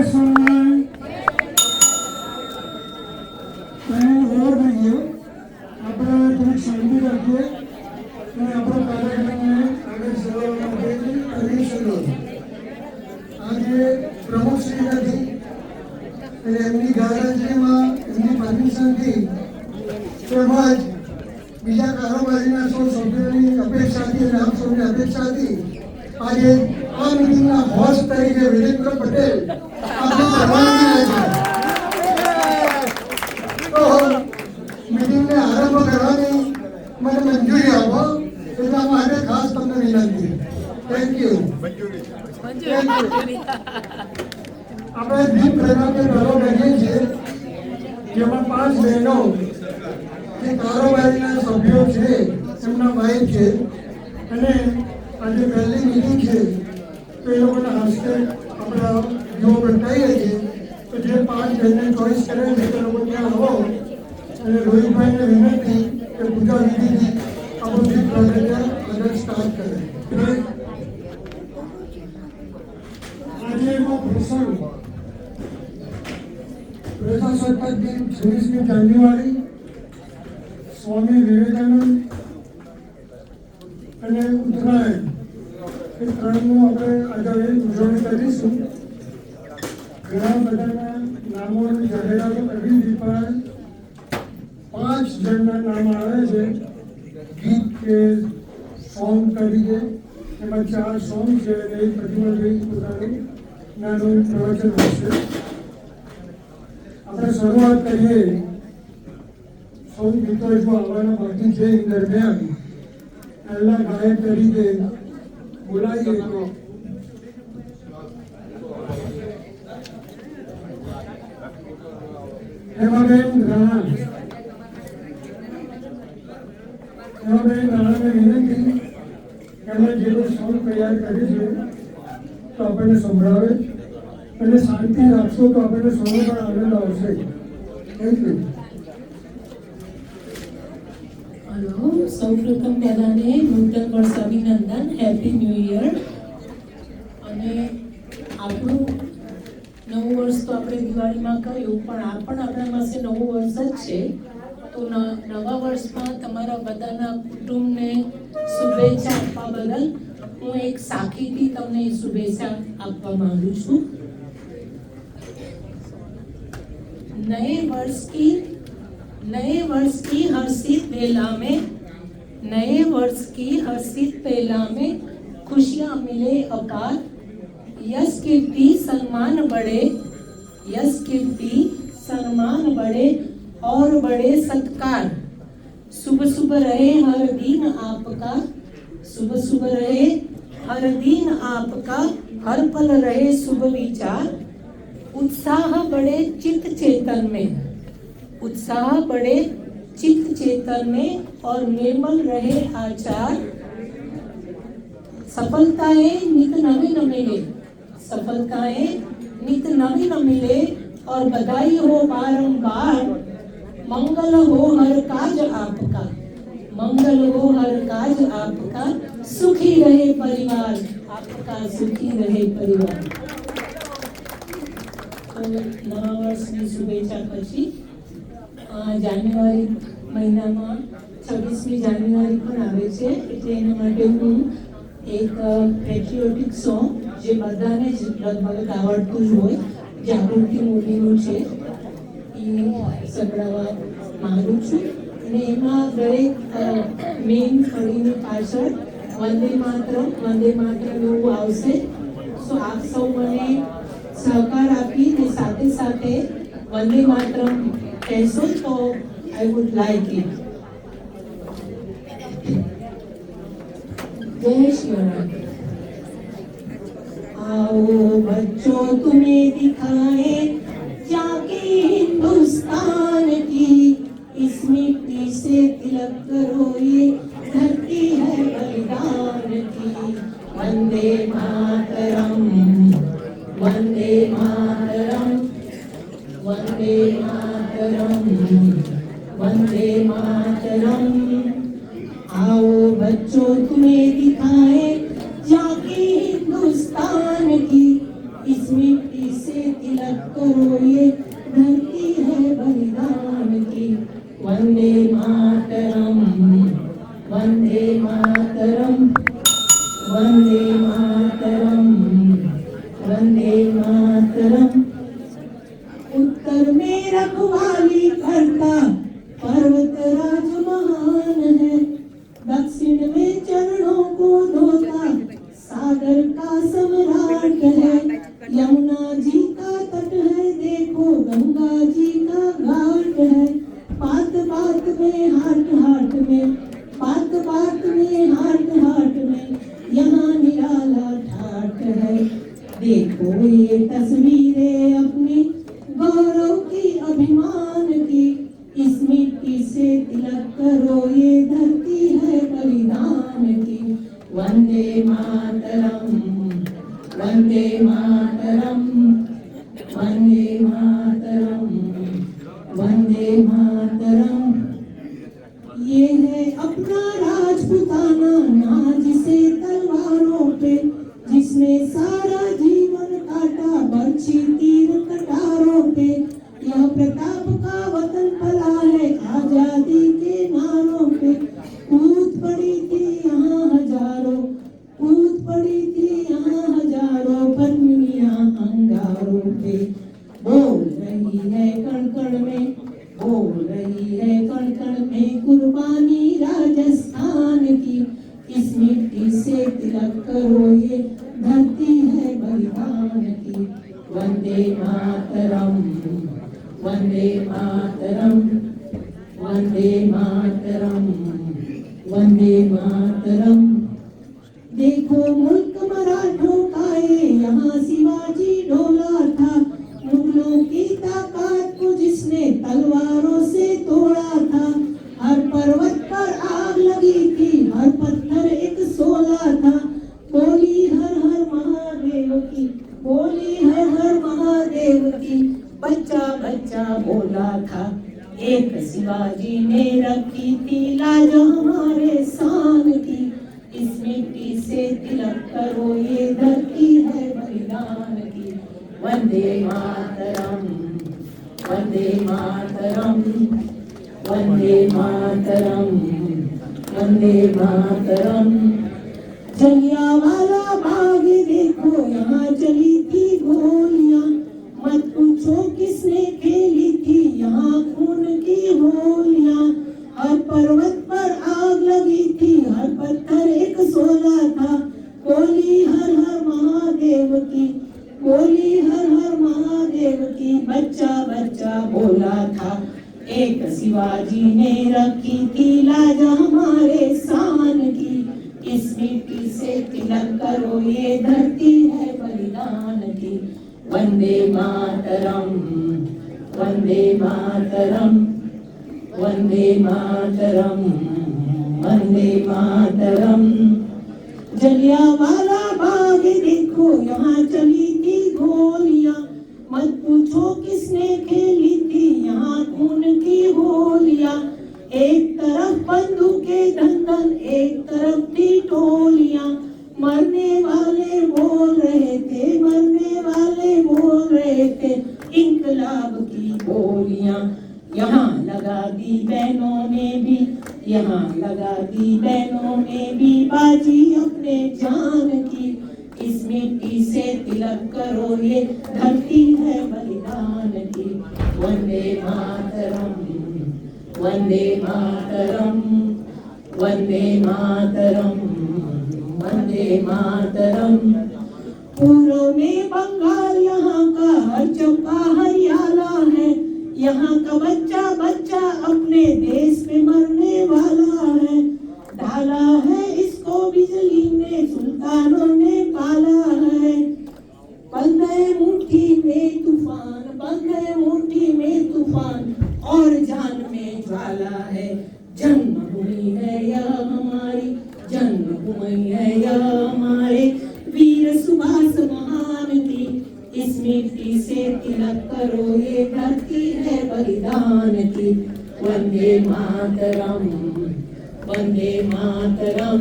સ્વામિનારાયણ. और भाइयों अपना थोड़ी शांति रखिए और अपना कार्यक्रम में आगे चलाने के लिए आगे चलो. आगे प्रमुख श्री नदी અને એમની ગેરહાજરીમાં એમની પરમિશનથી તેમજ બીજા કારોબારીના સૌ સભ્યોની અપેક્ષાથી અને આપ સૌની અપેક્ષાથી આજે આ મિટિંગના હોસ્ટ તરીકે વિરેન્દ્ર પટેલ આપની પરવાનગી લે છે તો મિટિંગને આરંભ કરવાની મને મંજૂરી આપો એટલા માટે ખાસ તમને વિનંતી. Thank you. આપણે દીપ પ્રગટ્ય કરો કરીએ છીએ જેમાં 5 બહેનો જે કારોબારીના સભ્યો છે એમના વાઇફ છે અને આજે પહેલી મીટિંગ છે તો એ લોકોના હસ્તે આપણે જો બતાવીએ છીએ તો જે 5 બહેનને ચોઈસ કરે છે તે લોકો ત્યાં આવો અને રોહિતભાઈને વિનંતી કે પૂજા વિધિથી આપણું દીપ પ્રગટ્ય આગળ સ્ટાર્ટ કરે. આજે એનો પ્રસંગ પ્રજાસત્તાક દિન 26મી જાન્યુઆરી સ્વામી વિવેકાનંદ અને ઉત્તરાયણ એ ત્રણનું આપણે આજે ઉજવણી કરીશું. ઘણા બધાના નામોની જાહેરાતો કરી હતી પણ 5 જણના નામ આવે છે ગીત કે સોંગ તરીકે. એમાં 4 સોંગ છે અને એ પ્રતિમાભાઈ પોતાનું નાનું પ્રવચન હશે. આપણે શરૂઆત કરીએ. સૌ ગીતો જો આવવાના બાકી છે એ દરમિયાન પહેલા ગાયક તરીકે બોલાવીએ તો હેમાબેન રાણાને વિનંતી કે અમે જે કોઈ સોંગ તૈયાર કરી છે તો આપણને સંભળાવે અને શાંતિ રાખશો તો આપણને સોનો પણ આનંદ આવશે. Thank you. हेलो સૌપ્રથમ પહેલાને નૂતન વર્ષ અભિનંદન, હેપી ન્યૂ યર. અને આપણું નવું વર્ષ તો આપણે દિવાળીમાં કર્યું પણ આ પણ આપણા પાસે નવું વર્ષ જ છે. તો નવા વર્ષમાં તમારા બધાના કુટુંબને શુભેચ્છા આપવા બદલ હું એક સાખીથી તમને શુભેચ્છા આપવા માંગુ છું. नए वर्ष की हर्षित बेला में खुशियां मिले अपार. यश कीर्ति सन्मान बढ़े और बड़े सत्कार. शुभ शुभ रहे हर दिन आपका, हर पल रहे शुभ विचार. उत्साह बढ़े चित्त चेतन में और निर्मल रहे आचार. सफलताएं नित नवीन मिले और बधाई हो बारंबार. मंगल हो हर काज आपका, सुखी रहे परिवार. નવા વર્ષની શુભેચ્છા પછી જાન્યુઆરી મહિનામાં 26મી જાન્યુઆરી પણ આવે છે એટલે એના માટે હું એક પેટ્રિયોટિક સોંગ જે બધાને જ લગભગ આવડતું જ હોય જાગૃતિ મોદીનું છે એ સંભળાવવા માંગુ છું. અને એમાં દરેક મેઇન કડીની પાછળ વંદે માતરમ એવું આવશે. સો આપ સૌ મને સહકાર આપી ને સાથે સાથે વંદે માતરમ કહેશો તો આઈ વુડ લાઈક ઇટ. जय श्री राम. आओ बच्चों तुम्हें दिखाए जाके हिंदुस्तान की. इस मिट्टी से तिलक करो ये धरती है बलिदान की. वंदे मातरम, वंदे मातरम, वंदे मातरम, वंदे मातरम. आओ बच्चों तुम्हें दिखाए जाके हिंदुस्तान की. इस मिट्टी से तिलक करो ये धरती है बलिदान की। वंदे मातरम, वंदे मातरम, वंदे मातरम, वंदे मातरम। उत्तर में रखवाली करता पर्वतराज महान है, दक्षिण में चरणों को धोता सागर का सम्राट है। यमुना जी का तट है देखो, गंगा जी का घाट है। बात बात में हाट हाट में, बात बात में हाट हाट में, यहाँ निराला ठाट है। देखो ये तस्वीरें अपनी गौरव की अभिमान की, इस मिट्टी से तिलक करो ये धरती है बलिदान की। वंदे मातरम, वंदे मातरम, वंदे मातरम, वंदे मातरम। ये है अपना राजपुताना नाज से तलवारों पे, जिसने सारा जीवन काटा बरछी तीर कटारों पे। यह प्रताप का वतन पला है आजादी के नारों पे। कूद पड़ी थी यहाँ हजारों, कूद पड़ी थी यहाँ हजारों पत्नियां अंगारों पे। बोल रही है कण कण में, बोल रही है कण कण में कुर्बानी राजस्थान की। इस मिट्टी से तिलक करो ये धरती है बलिदान की। वंदे मातरम, वंदे मातरम, वंदे मातरम, वंदे मातरम। देखो मुल्क मराठों का ये, यहाँ शिवाजी डोला था। मुगलों की ताकत को जिसने तलवारों से तोड़ा था। हर पर्वत पर आग लगी थी, हर पत्थर एक सोला था। बोली हर हर महादेव की, बोली हर हर महादेव की, बच्चा बच्चा बोला था। एक शिवाजी ने रखी थी लाज हमारे शान की। इस मिट्टी से तिलक करो ये धरती है बलिदान की। वंदे मातरम, वंदे मातरम, वंदे मातरम, वंदे मातरम। जलियांवाला बाग देखो, यहाँ चली थी गोलियां। मत पूछो किसने खेली थी यहाँ खून की होलियां। हर पर्वत पर आग लगी थी, हर पत्थर एक सोला था। बोली हर हर महादेव की, बोली हर हर महादेव की, बच्चा बच्चा बोला था। एक शिवाजी ने रखी थी लाज हमारे शान की। इस मिट्टी से तिलक करो ये धरती है बलिदान की। वंदे मातरम, वंदे मातरम, वंदे मातरम, वंदे मातरम। जलियांवाला बाग देखो, यहाँ चली थी गोलियां। मत पूछो किसने खेली थी यहाँ खून की होलियां। एक तरफ बंदूकें धन धन, एक तरफ थी टोलियां। मरने वाले बोल रहे थे, मरने वाले बोल रहे थे इंकलाब की बोलियां। यहाँ लगा दी बहनों ने भी, यहाँ लगा दी बहनों ने भी बाजी अपने जान की। इस मिट्टी से तिलक करो ये धरती है बलिदान की। वंदे मातरम, वंदे मातरम, वंदे मातरम, वंदे मातरम। पूर्व में बंगाल, यहाँ का हर चौका हरियाला है। यहाँ का बच्चा बच्चा अपने देश में मरने वाला है। ढाला है इसको बिजली ने, सुल्तानों ने पाला है। बंद है मुट्ठी में तूफान, बंद है मुट्ठी में तूफान, और जान में ज्वाला है। जन्मभूमि है यह हमारी, जन्मभूमि है यह हमारे वीर सुभाष महान की। इस मिट्टी से तिलक करो ये धरती है बलिदान की। वंदे मातरम, वंदे मातरम,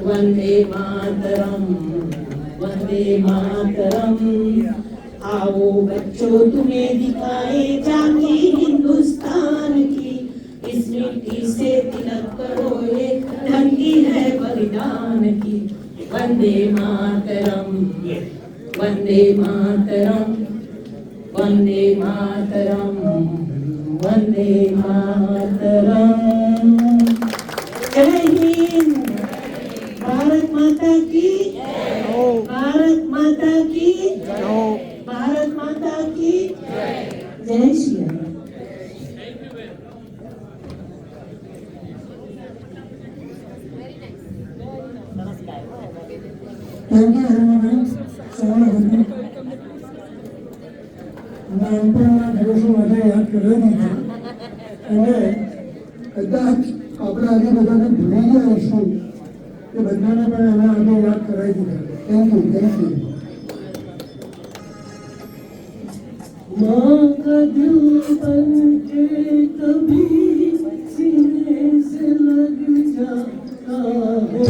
वंदे मातरम, वंदे मातरम। आओ बच्चों तुम्हें दिखाए झांकी हिंदुस्तान की, इस मिट्टी से तिलक करो ये ढंगी है बलिदान की। वंदे मातरम, वंदे मातरम, वंदे मातरम, वंदे मातरम। जय हिंद, भारत माता की, भारत माता की, भारत माता की जय श्री राम। થેન્ક યુ હેમાબેન સવાણા નાનપણના દિવસો બધા યાદ કરાવી દીધા અને કદાચ આપણે આજે બધાને ભૂલી ગયા હશું એ બધાને પણ અમે આજે યાદ કરાવી દીધા. Thank you, thank you. माँ का दिल बन के कभी सीने से लग जाता है।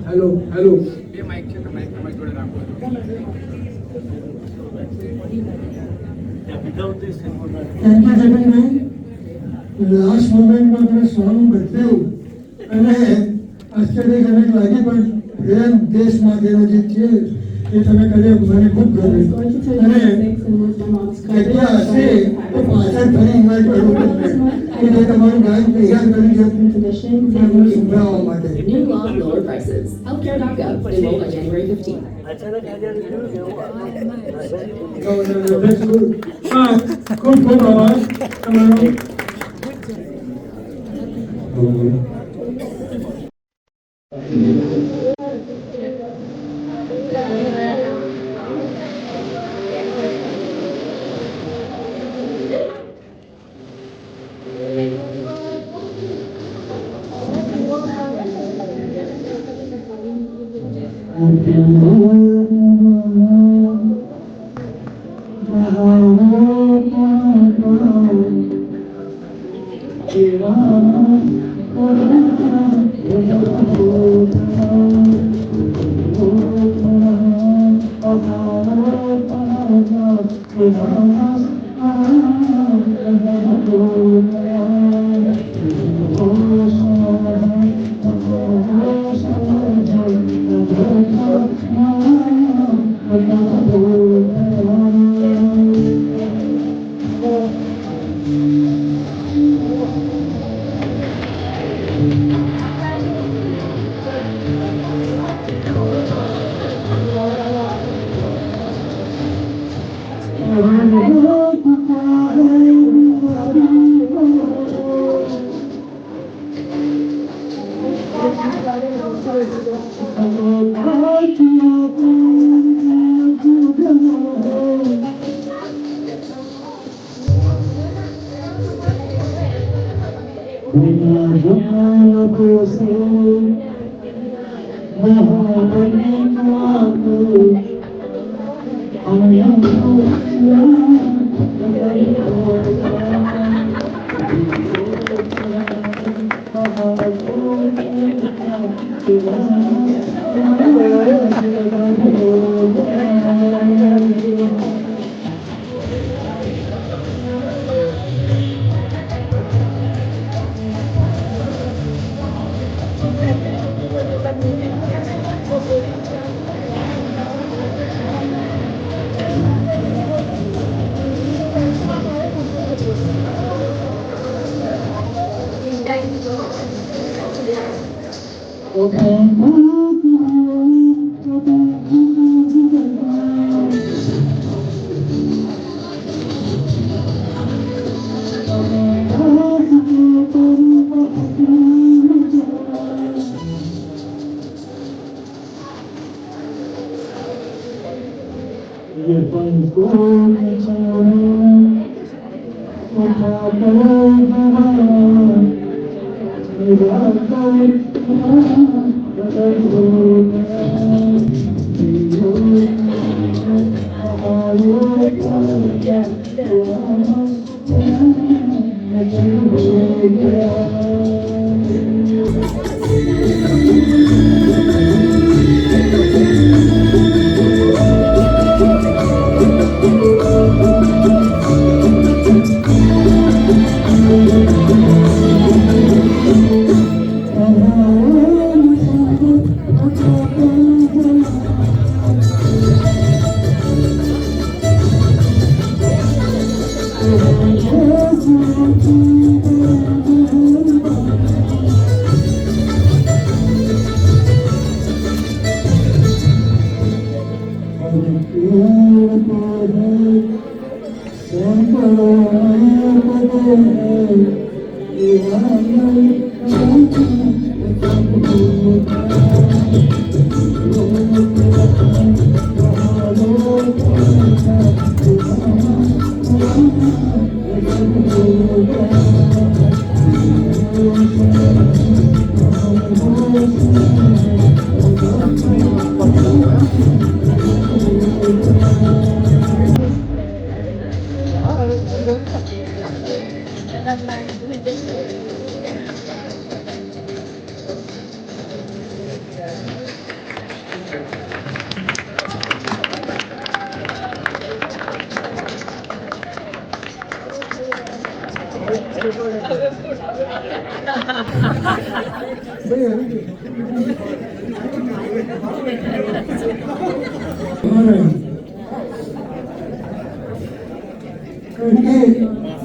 હેલો હેલો થેન્ક યુ જમીનભાઈ. લાસ્ટ મોમેન્ટમાં તમે સોંગ બદલ્યું અને આશ્ચર્યજનક લાગી, પણ પ્રેમ દેશ માટેનો જે છે એ તમે કર્યો મને ખૂબ ગમે. અને જગ્યા હશે તો પાછળ ફરી ઇન્વાઇટ કરવું પડશે કે જે તમારું ગાયન તૈયાર કરી છે સંભળાવવા માટે. New law, lower prices. Healthcare.gov. Enroll by January 15th. હા, ખૂબ ખૂબ આભાર તમારો.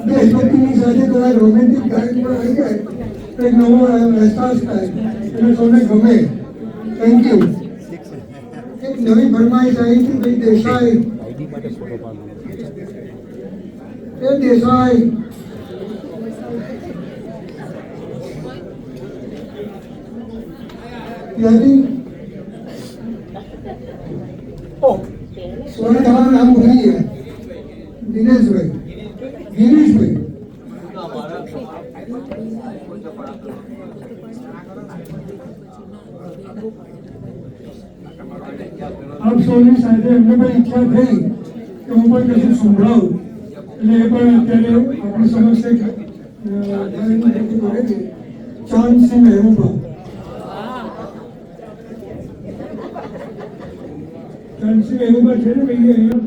દેશભક્તિની સાથે થોડા રોમેન્ટિક કાર્યક્રમ આવી જાય તો એક નવો અહેસાસ થાય અને સૌને ગમે. Thank you. એક નવી ફરમાઈશ આવી હતી ભાઈ દેસાઈ દેસાઈ ત્યાંથી સોને તમારું નામ ભૂલી ગયા. દિનેશભાઈ ગિરીશભાઈ આપ સૌની સાથે એમને પણ ઈચ્છા થઈ કે હું પણ કશું સંભળાવું એટલે એ પણ અત્યારે આપણી સમક્ષ ચાંદસિંહ મહેબૂબા ચાંદસિંહ મહેબૂબા છે ને ભાઈ અહીંયા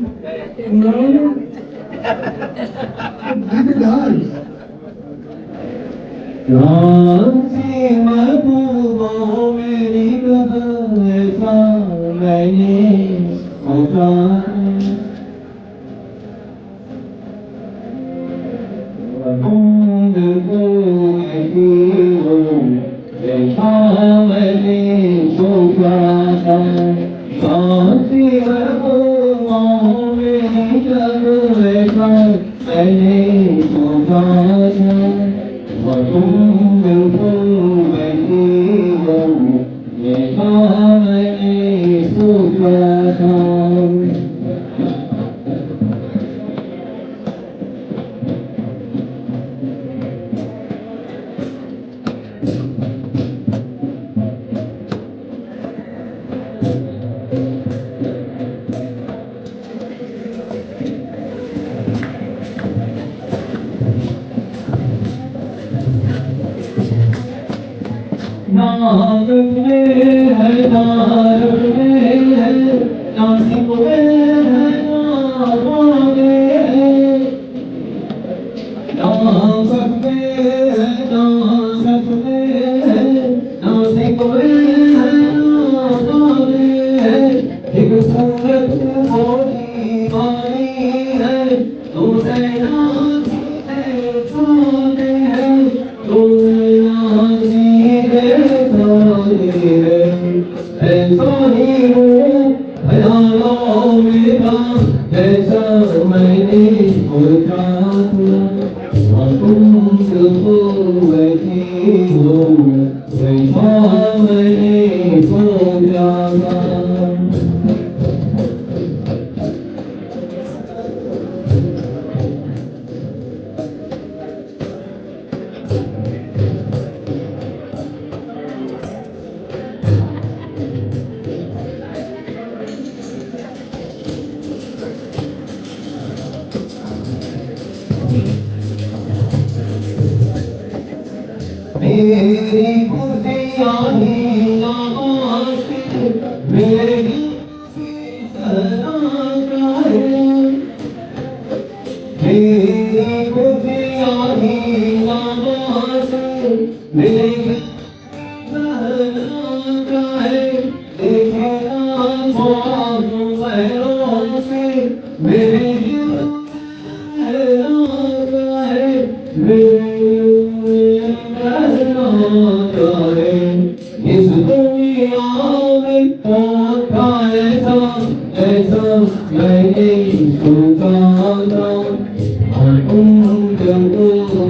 Thank you.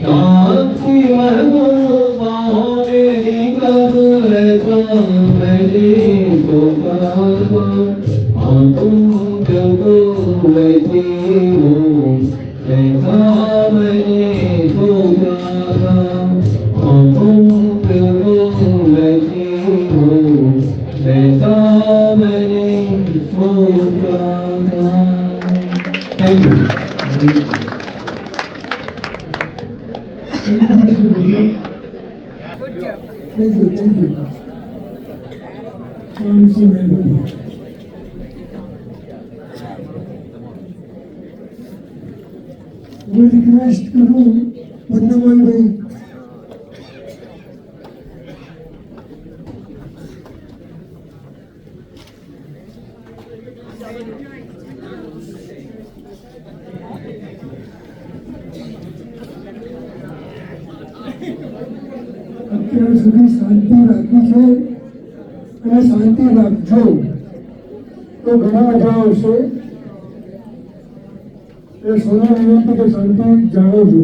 साक्षी महबूबारे कबूल मेरी पुकारा तुम जगो बैठी हो ऐसा मैंने पुकारा तुम जगो बैठी हो ऐसा मैंने पुकारा। Thank you. Thank you. Thank you, madam. मैं रिक्वेस्ट करूं वंदमान भाई અત્યાર સુધી શાંતિ રાખી છે અને શાંતિ રાખજો તો ઘણા મજા આવશે. એ સોના વિનંતી કે શાંતિ જાળવજો.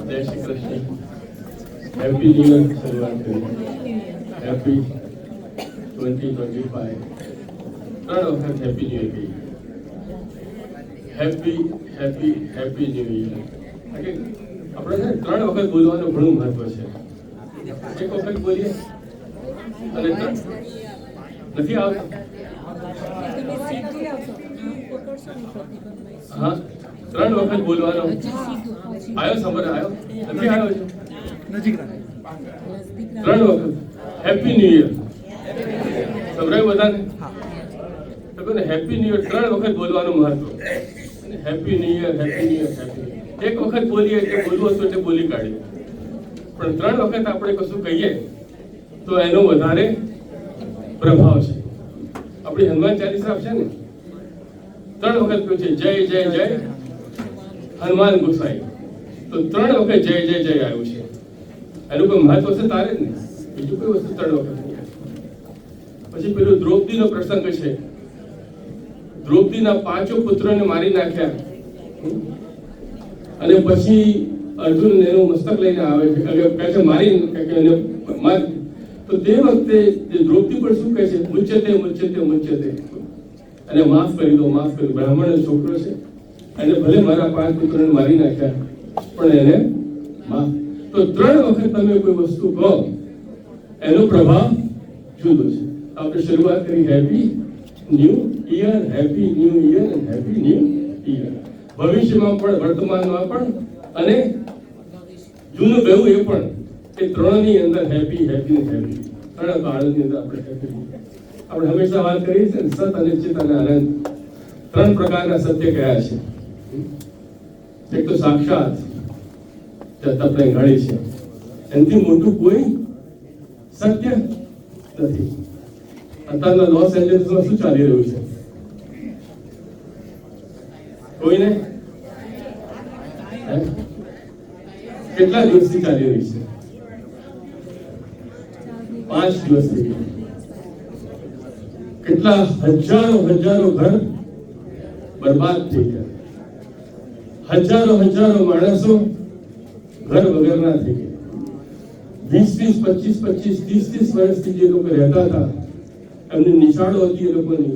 जय Shri Krishna. Happy new year शुरुआत करी. हैप्पी 2025. ત્રણ વખત હેપી ન્યુ ઈયર કહી. Happy happy happy new year. આપણે છે ત્રણ વખત બોલવાનું ઘણું મહત્વ છે. એક વખત બોલીએ અને નથી આવતા. હા, ત્રણ વખત બોલવાનો. આવ્યો સમર આવ્યો નથી આવ્યો છે નજીક ત્રણ વખત હેપી ન્યુ ઈયર સંભળાયું બધાને? તો કહે હેપી ન્યુ ઈયર ત્રણ વખત બોલવાનું મહત્વ. Happy new year happy new year happy. એક વખત બોલીએ એટલે બોલવું હતું એટલે બોલી કાઢીએ, પણ ત્રણ વખત આપણે કશું કહીએ તો એનો વધારે પ્રભાવ છે. આપણી હનુમાન ચાલીસા છે ને, ત્રણ વખત કહ્યું છે જય જય જય હનુમાન ગુસાઈ. તો ત્રણ વખત જય જય જય આવ્યું છે. એનું કોઈ મહત્વ છે તારે જ ને, બીજું કોઈ વસ્તુ ત્રણ વખત નહીં. પછી પેલો દ્રૌપદીનો પ્રસંગ છે. દ્રૌપદીના 5 પુત્રોને મારી નાખ્યા અને પછી અર્જુન એનું મસ્તક લઈને આવે છે, કહે છે મારી તો તે વખતે દ્રૌપદી પણ શું કહે છે? મુચ્યતે મુચ્યતે મુચ્યતે, અને માફ કરી દો માફ કરી દો. બ્રાહ્મણ છોકરો છે, એને ભલે મારા 5 પુત્રોને મારી નાખ્યા પણ એને માફ. તો ત્રણ વખત તમે કોઈ વસ્તુ કહો એનો પ્રભાવ જુદો છે. આપણે શરૂઆત કરી happy new year, happy new year અને હેપી ન્યૂ ઈયર. ભવિષ્યમાં પણ, વર્તમાનમાં પણ અને જૂનું ગયું એ પણ, એ ત્રણની અંદર હેપી હેપી હેપી. ત્રણ કાળની અંદર આપણે હેપી. આપણે હંમેશા વાત કરીએ છીએ સત અને ચિત અને આનંદ. ત્રણ પ્રકારના સત્ય કયા છે? એક તો સાક્ષાત આપણે ઘડી છે, એનાથી મોટું કોઈ સત્ય નથી. અત્યારના લોસ એન્જલિસમાં શું ચાલી રહ્યું છે? કોઈને કેટલા દિવસથી ચાલી રહી છે? 5 દિવસથી. કેટલા હજારો ઘર બરબાદ થઈ ગયા. હજારો માણસો ઘર વગરના થઈ ગયા. 20 25 30 વર્ષથી જે લોકો રહેતા હતા, એમની નિશાળો હતી, એ લોકોની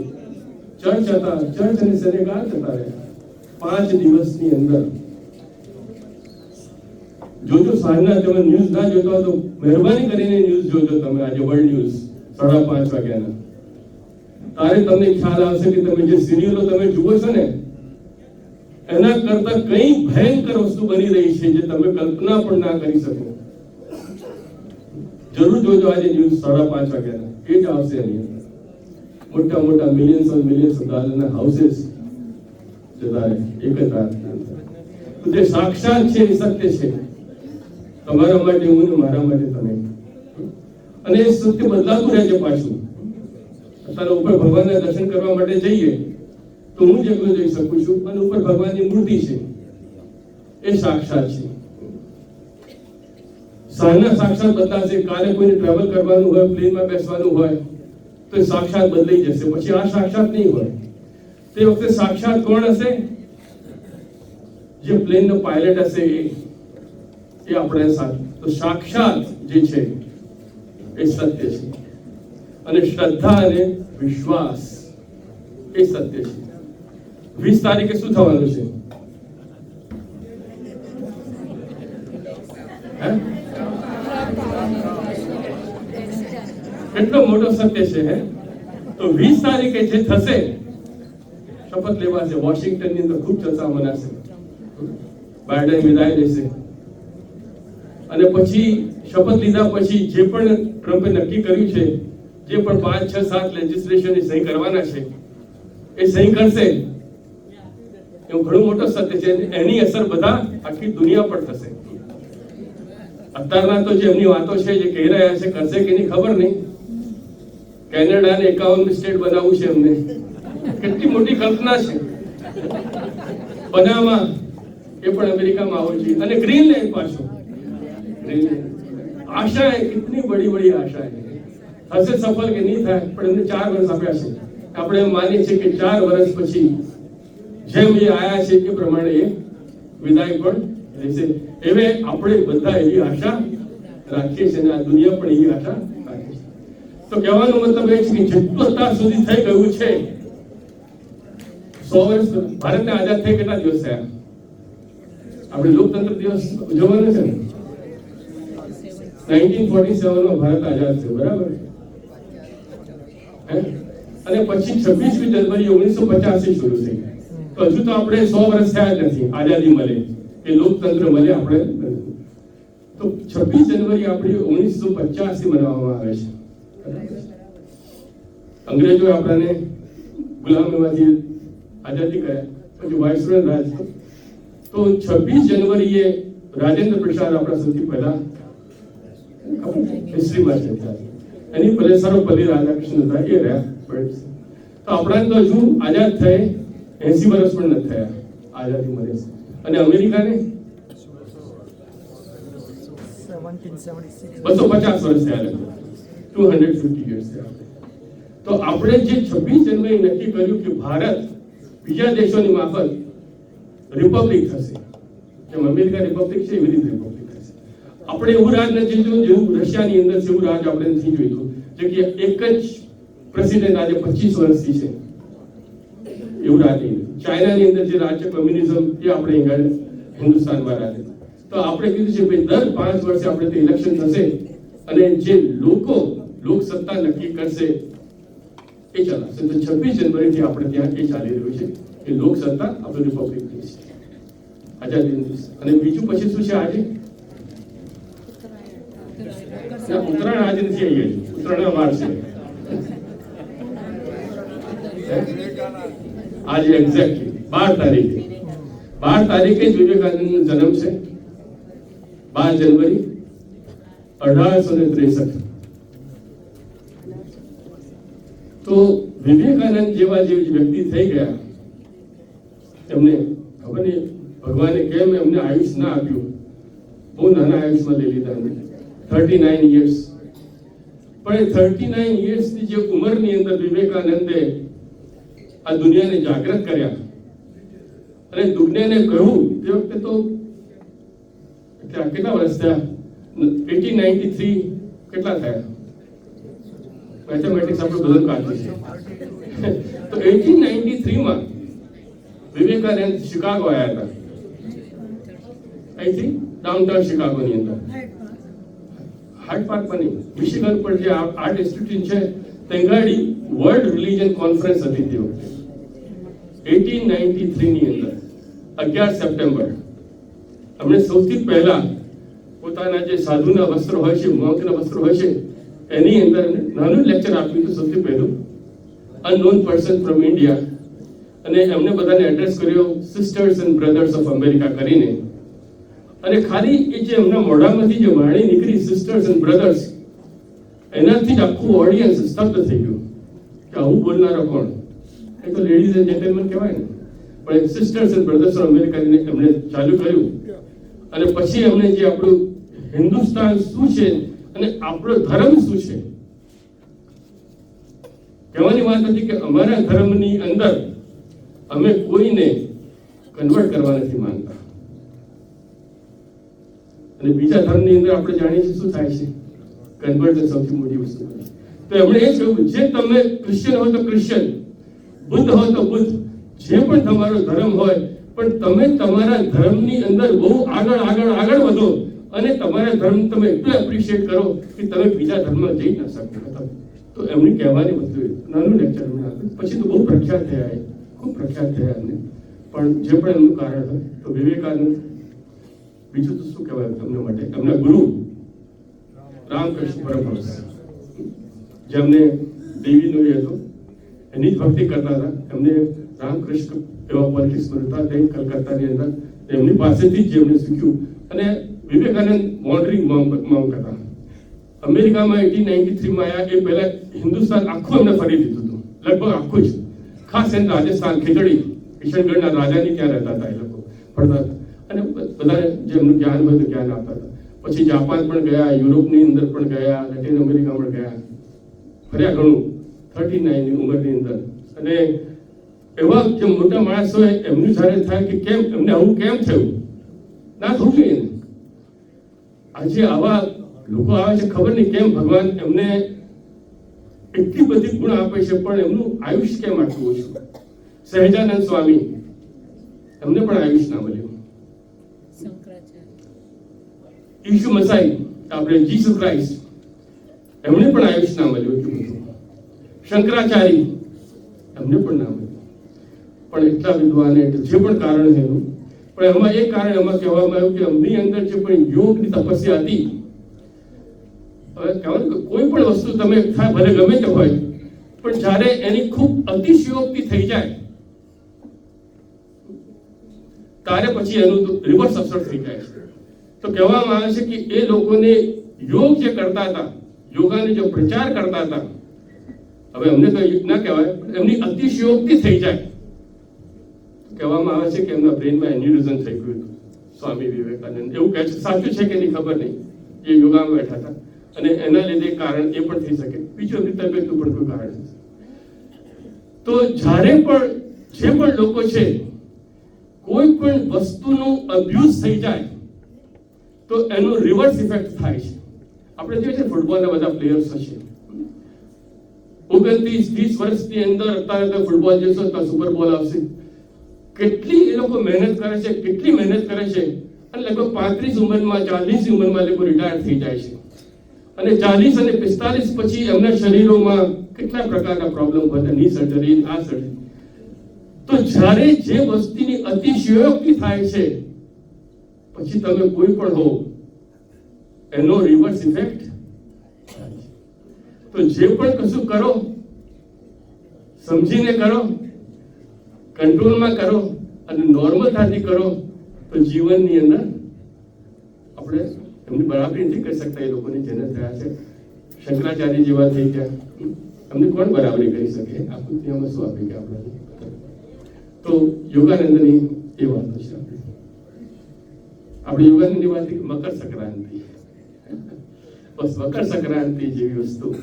ચર્ચ હતા, ચર્ચ અને સેનેગાલ જતા રહ્યા. 5 દિવસની અંદર જોજો. સાંજના તમે ન્યૂઝ ના જોતા તો મહેરબાની કરીને ન્યૂઝ જોજો. તમે આજે વર્લ્ડ ન્યૂઝ 5:30 વાગ્યાના, તારે તમને ખ્યાલ આવશે કે તમે જે સિરિયલો તમે જુઓ છો ને, એના કરતા કઈ ભયંકર વસ્તુ બની રહી છે જે તમે કલ્પના પણ ના કરી શકો. જરૂર જોજો આજે ન્યૂઝ 5:30 વાગ્યાના, એ જ આવશે એની અંદર. મોટા મિલિયન્સ ઓફ ડોલરના હાઉસીસ જતા રહે એક જ રાતના અંદર. તો તે સાક્ષાત છે, એ સત્ય છે તમારા માટે, હું ને મારા માટે તમે. અને એ સત્ય બદલાતું રહે છે પાછું. અત્યારે ઉપર ભગવાનના દર્શન કરવા માટે જઈએ તો હું જ એકલો જઈ શકું છું અને ઉપર ભગવાનની મૂર્તિ છે, એ સાક્ષાત છે. સાંજના સાક્ષાત બદલાશે. કાલે કોઈને ટ્રાવેલ કરવાનું હોય, પ્લેનમાં બેસવાનું હોય તો એ સાક્ષાત બદલાઈ જશે. પછી આ સાક્ષાત નહીં હોય. તે વખતે સાક્ષાત કોણ હશે? જે પ્લેનનો પાયલટ હશે એ આપણે સાથે. તો સાક્ષાત જે છે એ સત્ય છે, અને શ્રદ્ધા અને વિશ્વાસ એ સત્ય છે. 20 તારીખે શું થવાનું છે? કેટલો મોટો સત્ય છે હે. તો 20 તારીખે જે થશે, શપથ લેવાશે. વોશિંગ્ટન ની અંદર ખૂબ ચર્ચા મનાશે. બાઇડન વિદાય લેશે અને પછી શપથ લીધા પછી જે પણ ટ્રમ્પે નક્કી કર્યું છે, જે પણ 5, 6, 7 લેજિસ્લેશન ની સહી કરવાના છે એ સહી કરશે. એવું ઘણું મોટો સત્ય છે. એની અસર બધા આખી દુનિયા પર થશે. અત્યારના તો જે એમની વાતો છે, જે કહી રહ્યા છે, કરશે કે નહીં ખબર નહીં. કેનેડાને 51 સ્ટેટ બનાવવું છે એમને. કેટલી મોટી કલ્પના છે. બનાવવા એ પણ અમેરિકામાં આવવું જોઈએ. અને ગ્રીનલેન્ડ પાછું. આશા है, कितनी बड़ी बड़ी आशा है. હશે સફળ કે નહીં થાય, પણ એમને 4 વર્ષ આપ્યા છે. આપણે એમ માનીએ છીએ કે 4 વર્ષ પછી જેમ એ આયા છે એ પ્રમાણે એ વિદાય પણ રહેશે. હવે આપણે બધા એવી આશા રાખીએ છીએ અને આ દુનિયા પણ એવી આશા રાખે છે. તો કહેવાનો મતલબ એ છે કે જેટલું અત્યાર સુધી થઈ ગયું છે, 100 વર્ષ ભારતને આઝાદ થઈ કેટલા દિવસ થયા? આપણે લોકતંત્ર દિવસ ઉજવવાનો છે ને. 1947 માં ભારત આઝાદ થયું, બરાબર? અને પછી 26મી જાન્યુઆરી 1950 શરૂ થઈ. તો હજુ તો આપણે 100 વર્ષ થયા જ નથી આઝાદી મળે કે લોકતંત્ર મળે. આપણે તો 26 જાન્યુઆરી આપણી 1950 મનાવવામાં આવે છે. અંગ્રેજોએ આપણને ગુલામીમાંથી આઝાદી કર્યા, પછી વાઇસરોય રાજ. તો 26 જાન્યુઆરીએ રાજેન્દ્ર પ્રસાદ આપણા સૌથી પહેલા હિસ્ટ્રીમાં છે. એની પહેલે સર્વપલ્લી રાધાકૃષ્ણ હતા, એ રહ્યા. તો આપણા તો હજુ આઝાદ થઈ 80 વર્ષ પણ નથી થયા આઝાદી મળે છે. અને અમેરિકાને 250 વર્ષ થયા, 250 years થયા. તો આપણે જે 26 જાન્યુઆરી નક્કી કર્યું કે ભારત બીજા દેશોની માફક રિપબ્લિક થશે, જેમ અમેરિકા રિપબ્લિક છે એવી રીતે રિપબ્લિક થશે. આપણે એવું રાજ નથી જોયું જેવું રશિયાની અંદર છે, એવું રાજ આપણે નથી જોયું. જે કે એક જ પ્રેસિડેન્ટ આજે 25 વર્ષથી છે, એવું રાજ નહીં. ચાઇનાની અંદર જે રાજ્ય કોમ્યુનિઝમ એ આપણે અહીંયા હિન્દુસ્તાનમાં રાજ્ય. તો આપણે કીધું છે ભાઈ દર 5 વર્ષે આપણે તે ઇલેક્શન થશે અને જે લોકો લોકસત્તા નક્કી કરશે એ ચાલશે. તો 26 જાન્યુઆરીથી આપણે ત્યાં એ ચાલી રહ્યું છે કે લોકસત્તા આપણે રિપબ્લિક છે, આઝાદી દિવસ. અને બીજું પછી શું છે આજે? ઉત્તરાયણ આજે નથી આવી ગઈ, ઉત્તરાયણ વાર છે આજે. એક્ઝેક્ટલી 12 તારીખે જ વિવેકાનંદ નો જન્મ છે. 12 જાન્યુઆરી 1863. તો વિવેકાનંદ જેવા જે વ્યક્તિ થઈ ગયા, એમને ખબર નહીં ભગવાને કેમ એમને આયુષ્ય ના આપ્યું. બહુ નાના આયુષ્યમાં લઈ લીધા એમને, 39 years. પણ 39 yearsની જે ઉંમરની અંદર વિવેકાનંદે આ દુનિયાને જાગૃત કર્યા અને દુનિયાને કહ્યું. તે વખતે તો કેટલા વર્ષ થયા? 1893 કેટલા થયા? મેથેમેટિક્સ આપણે બધું કાઢ્યું છે. તો 1893 માં વિવેકાનંદ શિકાગો આવ્યા હતા. અહીંથી ડાઉનટાઉન શિકાગોની અંદર હાર્ટ પાર્કમાં નહીં, મિશિગન પર જે આર્ટ ઇન્સ્ટિટ્યૂટ છે તેંગાડી વર્લ્ડ રિલિજન કોન્ફરન્સ હતી તે વખતે 1893 ની અંદર 11 સપ્ટેમ્બર અમને સૌથી પહેલા પોતાના જે સાધુના વસ્ત્ર હોય છે, મોંકના વસ્ત્ર હોય છે, એની અંદર નાનું લેક્ચર આપ્યું હતું. સૌથી પહેલું અનનોન પર્સન ફ્રોમ ઇન્ડિયા, અને એમને બધાને એડ્રેસ કર્યો sisters and brothers of America કરીને. અને ખાલી એ જે એમના મોઢામાંથી જે વાણી નીકળી સિસ્ટર્સ એન્ડ બ્રધર્સ, એનાથી જ આખું ઓડિયન્સ સ્તબ્ધ થઈ ગયું કે આવું બોલનારો કોણ? એ તો લેડીઝ એન્ડ જેન્ટલમેન કહેવાય ને, પણ સિસ્ટર્સ એન્ડ બ્રધર્સ ઓફ અમેરિકાને એમણે ચાલુ કર્યું. અને પછી એમણે જે આપણું હિન્દુસ્તાન શું છે અને આપણો ધર્મ શું છે, કહેવાની વાત હતી કે અમારા ધર્મની અંદર અમે કોઈને કન્વર્ટ કરવા નથી માંગતા. અને બીજા ધર્મની અંદર આપણે જાણીએ છીએ શું થાય છે, કન્વર્ઝન સૌથી મોટી વસ્તુ છે. તો એમણે એ કહ્યું જે તમે ક્રિશ્ચિયન હોય તો ક્રિશ્ચિયન, બુદ્ધ હોય તો બુદ્ધ, જે પણ તમારો ધર્મ હોય, પણ તમે તમારા ધર્મની અંદર બહુ આગળ વધો અને તમારા ધર્મ તમે એટલું એપ્રિશિએટ કરો કે તમે બીજા ધર્મમાં જઈ ના શકો. તો એમની કહેવાની વસ્તુ નાનું લેક્ચર એમણે આપ્યું. પછી તો બહુ પ્રખ્યાત થયા, ખૂબ પ્રખ્યાત થયા એમને. પણ જે પણ એમનું કારણ હોય તો વિવેકાનંદ, બીજું તો શું કહેવાય તમને માટે, એમના ગુરુ રામકૃષ્ણ પરમહંસ, જેમને દેવીનો એ હતો, એની જ ભક્તિ કરતા હતા. એમને રામકૃષ્ણ એવા પોલિટિક્સમાં હતા તે કલકત્તાની અંદર, એમની પાસેથી જ એમને શીખ્યું. અને વિવેકાનંદ મોન્ડરિંગ મોન્ક હતા. અમેરિકામાં 1893માં આવ્યા એ પહેલા હિન્દુસ્તાન આખું એમને ફરી દીધું હતું, લગભગ આખું જ. ખાસ એને રાજસ્થાન, ખીચડી, કિશનગઢના રાજાની ત્યાં રહેતા હતા, એ લોકો ફરતા હતા અને બધાને જેમનું જ્ઞાન હોય તો જ્ઞાન આપતા હતા. પછી જાપાન પણ ગયા, યુરોપની અંદર પણ ગયા, લેટિન અમેરિકા પણ ગયા, ફર્યા ઘણું 39ની ઉંમરની અંદર. અને એવા જે મોટા માણસ હોય એમનું જ્યારે થાય કે કેમ એમને આવું કેમ થયું, ના થવું જોઈએ. આજે આવા લોકો આવે છે, ખબર નહીં કેમ ભગવાન એમને એટલી બધી ગુણ આપે છે, પણ એમનું આયુષ્ય કેમ આટલું ઓછું. સહજાનંદ સ્વામી, એમને પણ આયુષ્ય ના મળ્યું. ઈસુ મસાઈ, આપણે જીસસ ક્રાઇસ્ટ, એમને પણ આયુષ્ય ના મળ્યું એટલું બધું. શંકરાચાર્ય, એમને પણ ના મળ્યું. પણ એટલા વિદ્વાન, જે પણ કારણ છે એનું, પણ એમાં એક કારણ એમાં કહેવામાં આવ્યું કે એમની અંદર જે પણ યોગની તપસ્યા હતી. હવે કહેવાનું કે કોઈ પણ વસ્તુ તમે થાય ભલે ગમે તે હોય, પણ જ્યારે એની ખૂબ અતિશયોક્તિ થઈ જાય ત્યારે પછી એનું રિવર્સ અસર થઈ જાય છે. તો કહેવામાં આવે છે કે એ લોકોને યોગ જે કરતા હતા, યોગાને જો પ્રચાર કરતા હતા, હવે અમને તો ના કહેવાય, એમની અતિશયોક્તિ થઈ જાય. કહેવામાં આવે છે કે એમના બ્રેનમાં એન્યુરિઝમ થઈ ગયું હતું. સ્વામી વિવેકાનંદ એવું કહે છે, સાચું છે કે નહીં ખબર નહીં, એ યોગામાં બેઠા હતા અને એના લીધે કારણ એ પણ થઈ શકે. બીજું એમની તબિયતનું પણ કોઈ કારણ છે. તો જ્યારે પણ જે પણ લોકો છે, કોઈ પણ વસ્તુનું અબ્યુઝ થઈ જાય તો એનું રિવર્સ ઇફેક્ટ થાય છે. આપણે જોઈએ છે ફૂટબોલના બધા પ્લેયર્સ છે, 29-30 વર્ષની અંદર અત્યારે ફૂટબોલ જશો તો સુપર બોલ આવશે. કેટલી એ લોકો મહેનત કરે છે, કેટલી મહેનત કરે છે, અને લગભગ 35 ઉંમરમાં, 40 ઉંમરમાં લોકો રિટાયર થઈ જાય છે. અને 40 અને 45 પછી એમના શરીરોમાં કેટલા પ્રકારના પ્રોબ્લેમ હોય, ની સર્જરી, આ સર્જરી. તો જ્યારે જે વસ્તુની અતિશયોક્તિ થાય છે, પછી તમે કોઈ પણ હો, એનો રિવર્સ ઇફેક્ટ. તો જે પણ કશું કરો, સમજીને કરો, કંટ્રોલમાં કરો અને નોર્મલતાથી કરો, તો જીવનની અંદર આપણે એમની બરાબરી નથી કરી શકતા. એ લોકોની જેને થયા છે, શંકરાચાર્ય જેવા થઈ ગયા, એમને કોણ બરાબરી કરી શકે? આખું ત્યાંમાં શું આપી ગયા આપણે? તો યોગાનંદની એ વાતો છે. આપણે યોગાનંદની વાત મકર સંક્રાંતિ, બસ મકર સંક્રાંતિ જેવી વસ્તુ.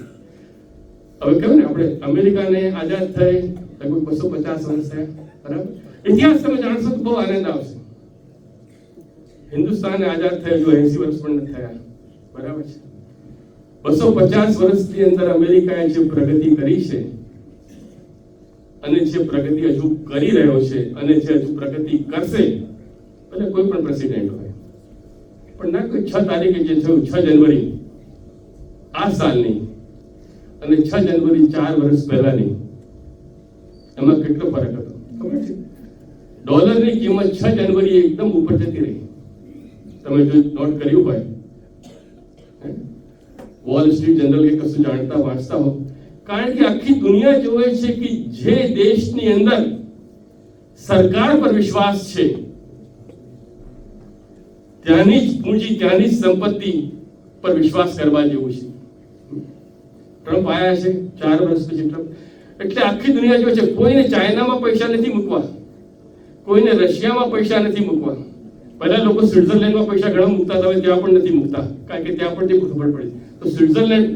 હવે કહ્યું ને, આપણે અમેરિકાને આઝાદ થઈ લગભગ 250 વર્ષ થયા, બરાબર? ઇતિહાસ તમે જાણશો તો બહુ આનંદ આવશે. હિન્દુસ્તાન આઝાદ થયો જો 80 વર્ષ પણ નથી થયા, બરાબર છે? 250 વર્ષની અંદર અમેરિકાએ જે પ્રગતિ કરી છે, અને જે પ્રગતિ હજુ કરી રહ્યો છે, અને જે હજુ પ્રગતિ કરશે, ભલે કોઈ પણ પ્રેસિડેન્ટ હોય, પણ ના કોઈ 6 તારીખે જે થયું, 6 જનવરી આ સાલની, અને 6 જનવરી 4 વર્ષ પહેલાની, એમાં કેટલો ફરક હતો ખબર છે? ડોલરની કિંમત 6 જનવરી એકદમ ઉપર જતી રહી. તમે જો નોટ કર્યું હોય, વોલ સ્ટ્રીટ જનરલ કે કશું જાણતા વાંચતા હો, કારણ કે આખી દુનિયા જોવે છે કે જે દેશની અંદર સરકાર પર વિશ્વાસ છે, ત્યાંની જ પૂંજી, ત્યાંની જ સંપત્તિ પર વિશ્વાસ કરવા જેવું છે. ટ્રમ્પ આવ્યા છે 4 વર્ષ પછી ટ્રમ્પ. એટલે આખી દુનિયા જો છે, કોઈને ચાઇનામાં પૈસા નથી મૂકવા, કોઈને રશિયામાં પૈસા નથી મૂકવા. પહેલા લોકો સ્વિટ્ઝરલેન્ડમાં પૈસા ઘણા મૂકતા હતા, હવે ત્યાં પણ નથી મૂકતા, કારણ કે ત્યાં પણ ખબર પડી. તો સ્વિટ્ઝરલેન્ડ,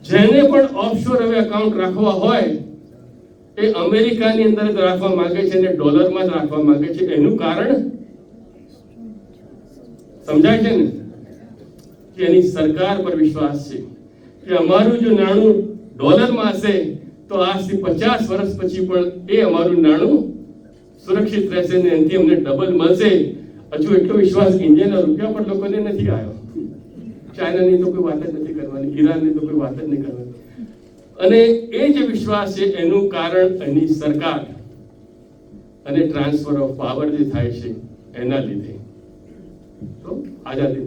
જેને પણ ઓફશોર હવે એકાઉન્ટ રાખવા હોય એ અમેરિકાની અંદર જ રાખવા માંગે છે અને ડોલરમાં જ રાખવા માંગે છે. એનું કારણ સમજાય છે ને, કે એની સરકાર પર વિશ્વાસ છે કે અમારું જો નાણું ડોલરમાં હશે તો આજથી 50 વર્ષ પછી પણ એ અમારું નાણું સુરક્ષિત રહેશે ને એનાથી અમને ડબલ મળશે. હજુ એટલો વિશ્વાસ ઇન્ડિયાના રૂપિયા પર લોકોને નથી આવ્યો. ચાઇનાની તો કોઈ વાત જ નથી કરવાની, ઈરાનની તો કોઈ વાત જ નહીં કરવાની. અને એ જે વિશ્વાસ છે એનું કારણ એની સરકાર અને ટ્રાન્સફર ઓફ પાવર જે થાય છે એના લીધે. તો આઝાદી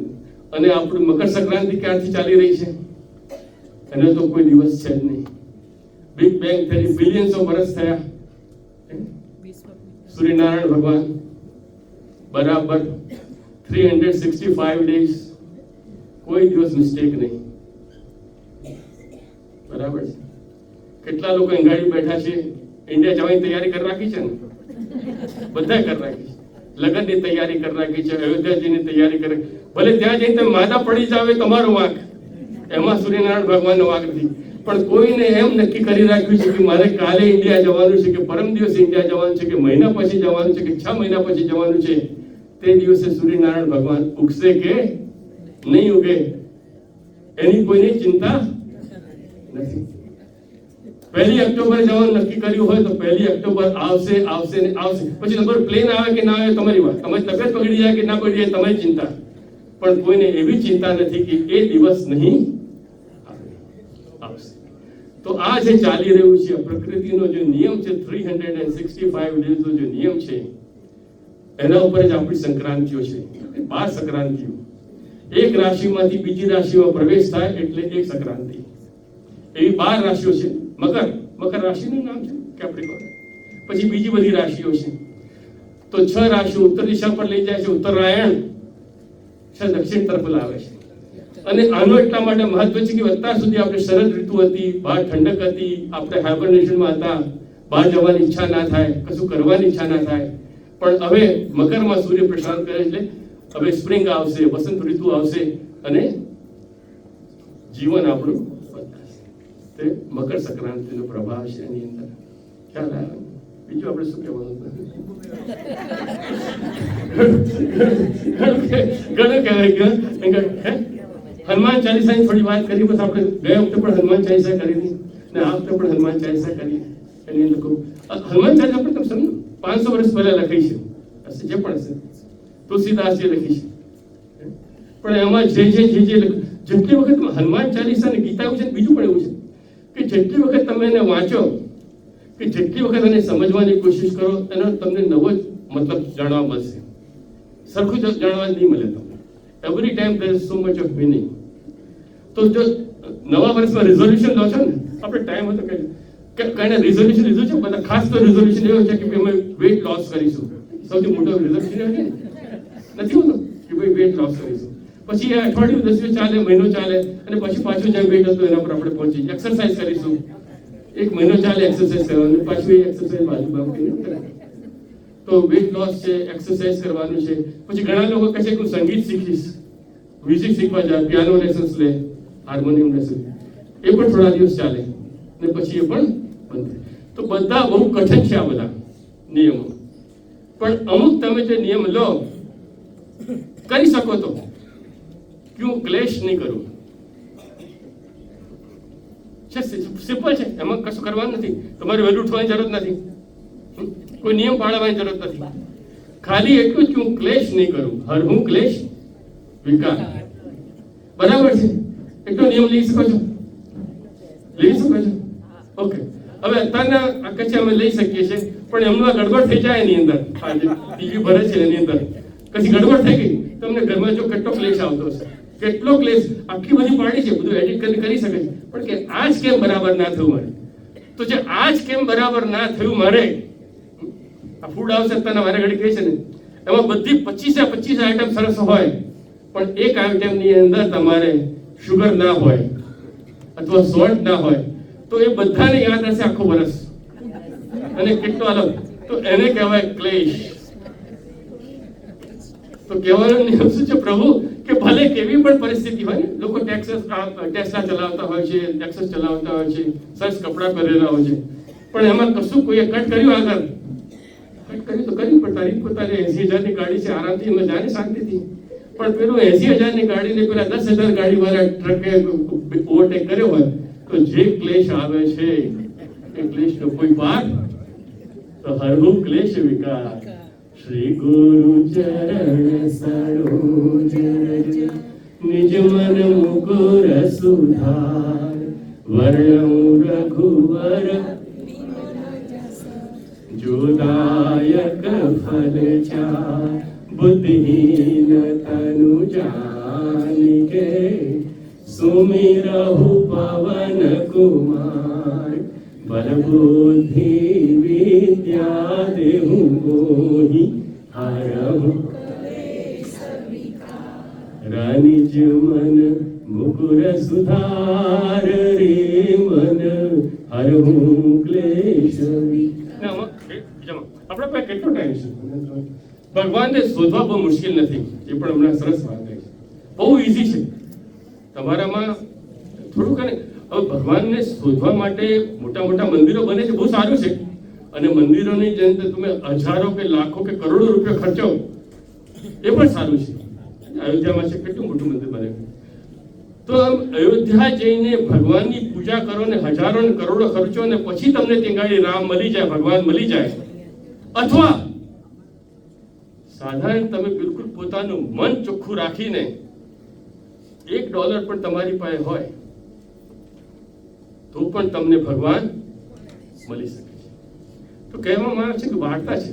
અને આપણું મકર સંક્રાંતિ ક્યારથી ચાલી રહી છે એનો તો કોઈ દિવસ છે જ નહીં. બિગ બેંગ થયેલી બિલિયન્સ ઓફ વર્ષ થયા. સૂર્યનારાયણ ભગવાન બરાબર 365 ડેઝ, કોઈ દિવસ મિસ્ટેક નહીં. બરાબર છે. કેટલા લોકો અંગાડી બેઠા છે, ઇન્ડિયા જવાની તૈયારી કરી રાખી છે ને, બધા કરી રાખી છે. લગ્નની તૈયારી કરી રાખી છે, અયોધ્યાજીની તૈયારી કરી. ભલે ત્યાં જઈને તમે માદા પડી જાવ એ તમારો વાંક, એમાં સૂર્યનારાયણ ભગવાનનો વાંક નથી. પણ કોઈને એમ નક્કી કરી રાખ્યું છે કે મારે કાલે ઇન્ડિયા જવાનું છે, કે પરમ દિવસે ઇન્ડિયા જવાનું છે, કે મહિના પછી જવાનું છે, કે 6 મહિના પછી જવાનું છે, તે દિવસે સૂર્યનારાયણ ભગવાન ઉગશે કે નહીં ઉગે એની કોઈની ચિંતા નથી. 1 ઓક્ટોબર જવાનું નક્કી કર્યું હોય તો 1 ઓક્ટોબર આવશે આવશે ને આવશે. પછી નંબર પ્લેન આવે કે ના આવે તમારી વાત, તમારી તબિયત બગડી જાય કે ના બગડી જાય તમારી ચિંતા. પણ કોઈને એવી ચિંતા નથી કે એ દિવસ નહીં આવશે. તો આ જે ચાલી રહ્યું છે પ્રકૃતિનો જે નિયમ છે, 365 ડેઝનો જે નિયમ છે, એના ઉપર જ આપણી સંક્રાંતિઓ છે. 12 સંક્રાંતિઓ, એક રાશિમાંથી બીજી રાશિમાં પ્રવેશ થાય એટલે એક સંક્રાંતિ. એવી 12 રાશિઓ છે. મકર રાશિનું નામ છે કેપ્રિકોન. પછી બીજી બધી રાશિઓ છે. તો 6 રાશિઓ ઉત્તર દિશા પર લઈ જાય છે. ઉત્તરાયણ છે દક્ષિણ તરફ લાવે છે. અને આનો એટલા માટે મહત્વ છે કે અત્યાર સુધી આપણે શરદ ઋતુ હતી, બહાર ઠંડક હતી, આપણે હાઇબરનેશનમાં હતા, બહાર જવાની ઈચ્છા ના થાય, કશું કરવાની ઈચ્છા ના થાય. પણ હવે મકરમાં સૂર્ય પ્રશાંત કરે એટલે હવે સ્પ્રિંગ આવશે, વસંત ઋતુ આવશે અને જીવન આપણું બદલાશે. તે મકર સંક્રાંતિનો પ્રભાવ છે એની અંદર. ખ્યાલ આવે? બીજું આપણે શું કહેવાનું? ઘણું કહેવાય ગયું. હનુમાન ચાલીસાની થોડી વાત કરી. બસ આપણે ગયા વખતે પણ હનુમાન ચાલીસા કરી હતી ને આ વખતે પણ હનુમાન ચાલીસા કરી. એની અંદર હનુમાન ચાલીસા પણ તમે સમજો 500 વર્ષ પહેલા લખી છે, જે પણ હશે તુલસીદાસજી લખી છે. પણ એમાં જેટલી વખત હનુમાન ચાલીસા અને ગીતા એવું છે, બીજું પણ એવું છે કે જેટલી વખત તમે એને વાંચો, કે જેટલી વખત એને સમજવાની કોશિશ કરો, એનો તમને નવો જ મતલબ જાણવા મળશે. સરખું જાણવા નહીં મળે તમને. Every time there is so much of meaning. તો જો નવા વર્ષમાં રિઝોલ્યુશન લો છો ને, આપણે ટાઈમ હતો કે કઈને રિઝોલ્યુશન લીધું છે બધા, ખાસ તો રિઝોલ્યુશન એવું છે કે અમે વેઇટ લોસ કરીશું. સૌથી મોટો રિઝોલ્યુશન એવું છે નથી હોતું કે ભાઈ વેઇટ લોસ કરીશું. પછી અઠવાડિયું 10 દિવસ ચાલે, મહિનો ચાલે, અને પછી પાછું જેમ વેઇટ હતું એના પર આપણે પહોંચી. એક્સરસાઇઝ કરીશું, 1 મહિનો ચાલે એક્સરસાઇઝ કરવાનું, પાછું એ એક્સરસાઇઝ બાજુ તો વેઇટ લોસ છે, એક્સરસાઇઝ કરવાનું છે. પછી ઘણા લોકો કહે છે કે હું સંગીત શીખીશ, મ્યુઝિક શીખવા જાય, પિયાનો લેસન્સ લે, હાર્મોનિયમ લેસન, એ પણ થોડા દિવસ ચાલે ને પછી એ પણ બંધ. તો બધા બહુ કઠિન છે આ બધા નિયમો. પણ અમુક તમે જે નિયમ લો કરી શકો તો ક્યું ક્લેશ નહીં કરું છે. સિમ્પલ છે, એમાં કશું કરવાનું નથી. તમારે વહેલું ઉઠવાની જરૂર નથી, કોઈ નિયમ પાળવાની જરૂર નથી. ખાલી એટલું જ કે હું ક્લેશ નહીં કરું. હર હું ક્લેશ વિકાર. બરાબર છે? એટલો નિયમ લઈ શકો છો? લઈ શકો છો? ઓકે. હવે અત્યારના કચ્છે અમે લઈ શકીએ છીએ, પણ એમનો ગડબડ થઈ જાય એની અંદર, ટીવી ભરે છે એની અંદર કશી ગડબડ થઈ ગઈ, તમને ઘરમાં જો કેટલો ક્લેશ આવતો હશે, કેટલો ક્લેશ. આખી બધી પાર્ટી છે, બધું એડિટ કરી શકે છે, પણ કે આજ કેમ બરાબર ના થયું મારે. તો જે આજ કેમ બરાબર ના થયું મારે, આ ફૂડ હાઉસ અત્યારના મારે ઘડી કહે છે ને, એમાં બધી 25 આઈટમ સરસ હોય, પણ એક આઈટમની અંદર તમારે શુગર ના હોય અથવા સોલ્ટ ના હોય તો એ બધાને યાદ રહેશે આખું વર્ષ. અને કેટલો અલગ, તો એને કહેવાય ક્લેશ. તો કહેવાનો નિયમ શું છે પ્રભુ, કે ભલે કેવી પણ પરિસ્થિતિ હોય, લોકો ટેસ્લા ચલાવતા હોય છે, ટેક્સસ ચલાવતા હોય છે, સરસ કપડાં પહેરેલા હોય છે, પણ એમાં કશું કોઈએ કટ કર્યું આગળ? કટ કર્યું તો કર્યું, પણ તારી પોતાની 80,000ની ગાડી છે, આરામથી એમાં જાય શાંતિથી. પણ પેલું 80,000ની ગાડીને પેલા 10,000 ગાડી વાળા ટ્રકે ઓવરટેક કર્યો હોય તો જે ક્લેશ આવે છે એ ક્લેશનો કોઈ પાર તો હરહુ ક્લેશ વિકાર. શ્રી ગુરુ ચરણ સરોજ રજ નિજ મન મુકુર સુધાર વર્ણઉ રઘુવર જોદાયક ફલ ચાર बुद्धिहीन तनु जानिके सुमिरहु पवन कुमार बल बुद्धि विद्या देहु मोहि हरहु रानिज मन मुकुर सुधार रे मन हरहु क्लेश. આપણે પાસે કેટલો ટાઈમ છે? ભગવાનને શોધવા બહુ મુશ્કેલ નથી, એ પણ હમણાં સરસ વાત છે, બહુ ઈઝી છે. તમારામાં થોડુંક હવે ભગવાનને શોધવા માટે મોટા મોટા મંદિરો બને છે, બહુ સારું છે. અને મંદિરોની જેમ તમે હજારો કે લાખો કે કરોડો રૂપિયા ખર્ચો એ પણ સારું છે. અયોધ્યામાં છે, કેટલું મોટું મંદિર બને. તો અયોધ્યા જઈને ભગવાનની પૂજા કરો ને હજારો ને કરોડો ખર્ચો ને પછી તમને ત્યાં રામ મળી જાય, ભગવાન મળી જાય. અથવા સાધારણ તમે બિલકુલ પોતાનું મન ચોખ્ખું રાખીને $1 પણ તમારી પાસે હોય તો પણ તમને ભગવાન મળી શકે છે. તો કહેવામાં આવે છે કે વાર્તા છે,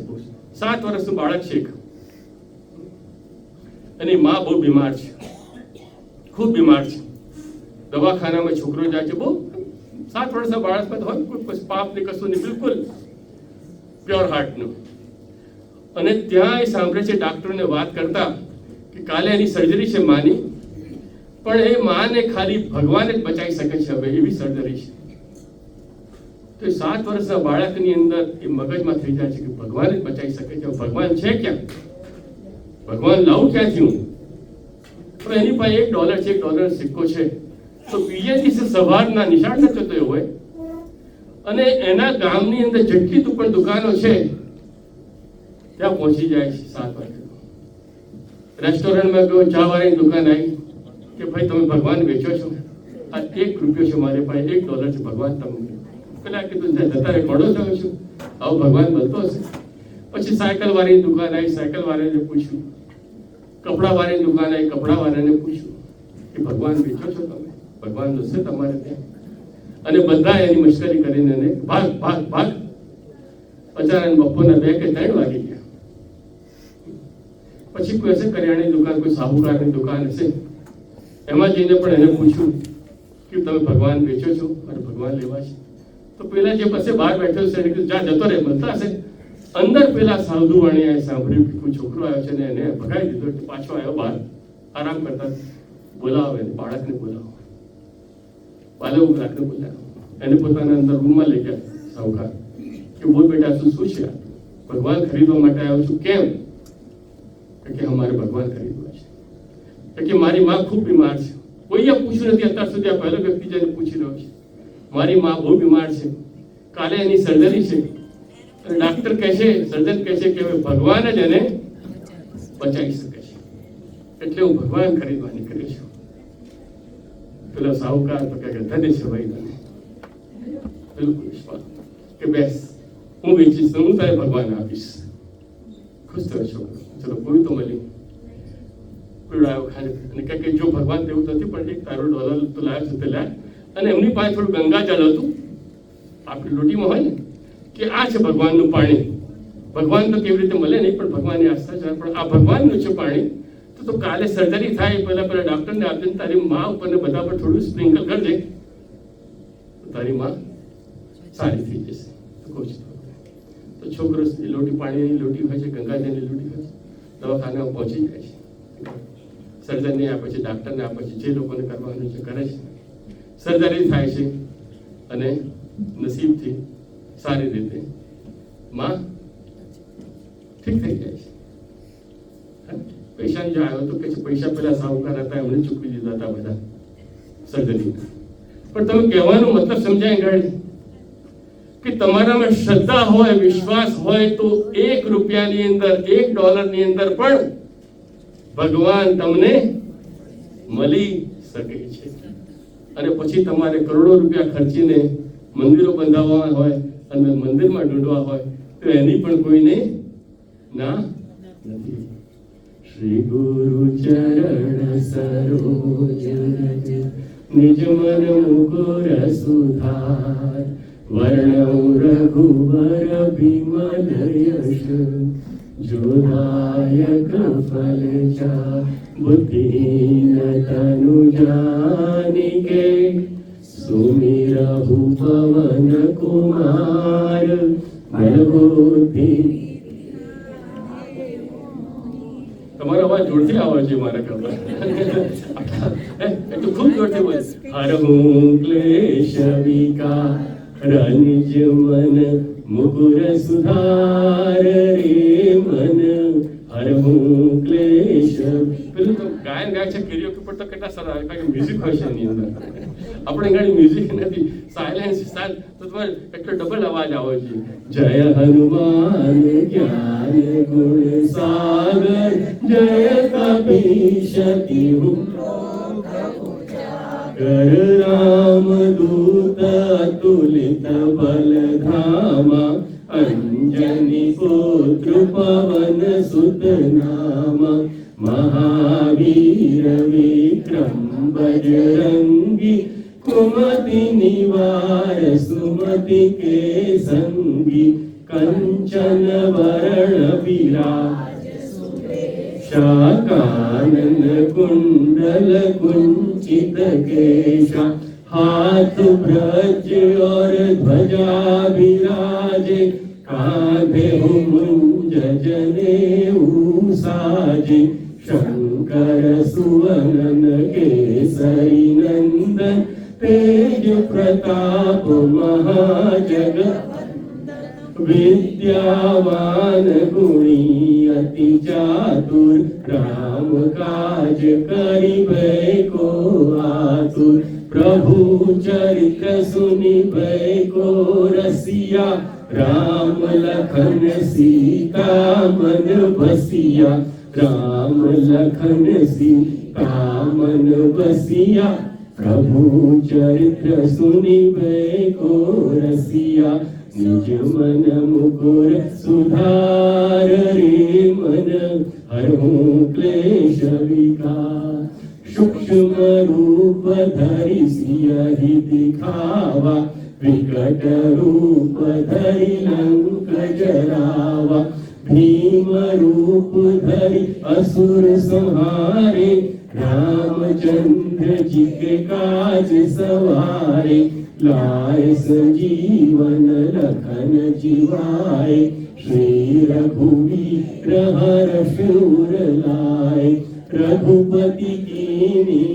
7 વર્ષનું બાળક છે એની માં બહુ બીમાર છે, ખૂબ બીમાર છે. દવાખાનામાં છોકરો જાય છે, બહુ 7 વર્ષના બાળકમાં હોય કોઈ પાપ ને કશું નહીં, બિલકુલ પ્યોર હાર્ટનું. અને ત્યાં એ સાંભળે છે ડોક્ટરને વાત કરતા કે કાલે એની સર્જરી છે માની, પણ એ માને ખાલી ભગવાન જ બચાવી શકે છે, હવે એવી સર્જરી છે. તો એ 7 વર્ષના બાળકની અંદર એ મગજમાં થઈ જાય છે કે ભગવાન જ બચાવી શકે છે, ભગવાન છે ક્યાં, ભગવાન લાવું ક્યાંથી હું? પણ એની પાસે $1 છે, $1 સિક્કો છે. તો બીજે દિવસે સવારના નિશાળ થતો હોય અને એના ગામની અંદર જેટલી પણ દુકાનો છે ત્યાં પહોંચી જાય છે 7 વાગે. રેસ્ટોરન્ટમાં ગયો, ચા વાળાની દુકાન આવી કે ભાઈ તમે ભગવાન વેચો છો? આ $1 છે મારી પાસે, $1 છે, ભગવાન તમને. પેલા કીધું જતા રે ઘોડો થયો છું, આવો ભગવાન બોલતો હશે. પછી સાયકલ વાળાની દુકાન આવી, સાયકલ વાળાને પૂછ્યું. કપડા વાળાની દુકાન આવી, કપડા વાળાને પૂછ્યું કે ભગવાન વેચો છો તમે? ભગવાન હશે તમારે ત્યાં? અને બધા એની મશ્કરી કરીને એને ભાગ ભાગ ભાગ. અચાનક બપોરના 2 કે 3 વાગી ગયા. પછી કોઈ હશે કરિયાણાની દુકાન, કોઈ સાબુકારની દુકાન હશે, એમાં જઈને પણ એને પૂછ્યું કે તમે ભગવાન વેચો છો અને ભગવાન લેવા છે? તો પેલા જે પાસે બહાર બેઠો છે એને કીધું જા જતો રહે, મળતા હશે. અંદર પેલા સાધુ વાણીએ સાંભળ્યું કે કોઈ છોકરો આવ્યો છે ને એને ભગાવી દીધો, એટલે પાછો આવ્યો બહાર આરામ કરતા. બોલાવો એને, બાળકને બોલાવો. બાળકને બોલાવો, એને પોતાના અંદર રૂમમાં લઈ ગયા સાહુકાર કે બોલ બેટા શું છે? ભગવાન ખરીદવા માટે આવ્યો છું. કેમ? કે અમારે ભગવાન ખરીદવા છે. કે મારી માં ખૂબ બીમાર છે. કોઈએ પૂછ્યું નથી અત્યાર સુધી, આ પહેલો વ્યક્તિ જેને પૂછી રહ્યો છે. મારી માં બહુ બીમાર છે, કાલે એની સર્જરી છે. ડાક્ટર કહે છે, સર્જન કહે છે કે હવે ભગવાન જ એને બચાવી શકે છે, એટલે હું ભગવાન ખરીદવા નીકળી છું. પેલો સાહુકાર તો કે ધન્ય છે ભાઈ તને, બિલકુલ વિશ્વાસ કે બેસ હું વેચીશ, હું તારે ભગવાન આપીશ. ખુશ થયો છોકરો, ચલો કોઈ તો મળી. પીવડાયો ખાલી, અને કહે કે જો ભગવાન તેવું નથી પણ એક તારો $1 તો લાવ્યો છે તે લાય. અને એમની પાસે થોડું ગંગાજળ હતું, આપણી લોટીમાં હોય ને, કે આ છે ભગવાનનું પાણી. ભગવાન તો કેવી રીતે મળે નહીં, પણ ભગવાનની આસ્થા છે. પણ આ ભગવાનનું છે પાણી. તો કાલે સર્જરી થાય પહેલા ડોક્ટરને આપીને તારી માં ઉપર ને બધા પર થોડું સ્પ્રિંકલ કરજે, તારી માં સારી થઈ જશે. તો છોકરો લોટી, પાણીની લોટી હોય છે, ગંગાજળની લોટી હોય છે, દવાખાનામાં પહોંચી જાય છે. સર્જનને આપે છે, ડોક્ટરને આપે છે, જે લોકોને કરવાનું છે કરે છે. સર્જરી થાય છે અને નસીબથી સારી રીતે માં ઠીક થઈ જાય છે. પૈસા જો આવ્યો તો કે પૈસા પેલા સાહુકાર હતા એમણે ચૂકવી દીધા હતા બધા સર્જરી. પણ તમે કહેવાનો મતલબ સમજાય ગાડી કે તમારામાં શ્રદ્ધા હોય, વિશ્વાસ હોય તો $1 અંદર, $1 અંદર પણ ભગવાન તમને મળી શકે છે. અને પછી તમારે કરોડો રૂપિયા ખર્ચીને મંદિરો બંધાવવા હોય અને મંદિરમાં ઢૂંઢવા હોય તો એની પણ કોઈને ના નથી. શ્રી ગુરુ ચરણ સરોજ રજ નિજ મન મુકુર સુધાર વર્ણઉ રઘુબર વિમલ યશ જોદાયક ફલ જા बुद्धिहीन तनु जानिके सुमिरहु पवन कुमार बलबुद्धि. તમારો અવાજ જોરથી આવે છે મારા કરતા. તો ખૂબ જોરથી બોલ. હરહું ક્લેશ વિકાર નિજ મન મુકુર સુધાર રે મન હરહું ક્લેશ. પેલું તો ગાયન ગાય છે કેરીઓકે પર તો કેટલા સારા આવે કારણ કે મ્યુઝિક હોય છે એની અંદર. આપણે ગાડી મ્યુઝિક નથી, સાયલેન્સ સાલ તો તમારે એટલો ડબલ અવાજ આવે છે. જય હનુમાન જ્ઞાન ગુણ સાગર જય કપીશ તિહુ કર રામ દૂત અતુલિત બલ ધામા અંજની પુત્ર પવન સુત નામા महावीर विक्रम बजरंगी कुमति निवार सुमति के संगी कंचन वरण विराज शाकानन कुंडल कुंचित केशा हाथ ब्रज और ध्वजा विराजे कांधे मुंज जनेऊ साजे शंकर सुवनन केसरी नंदन तेज प्रताप महाजग विद्यावान गुणी अति चातुर राम काज करिबे को आतुर प्रभु चरित्र सुनिबे को रसिया राम लखन सीता मन बसिया राम लखन सीता मन बसिया प्रभु चरित्र सुनिबे को रसिया निज मन मुकुर सुधार रे मन हरहु क्लेश विकार सूक्ष्म रूप धरि सियहि दिखावा विकट रूप धरि लंक जरावा भीम रूप धरि असुर संहारे रामचंद्र जी के काज सवारे लाए संजीवन लखन जीवाए श्री रघुवीर हर शूर लाए रघुपति कीनी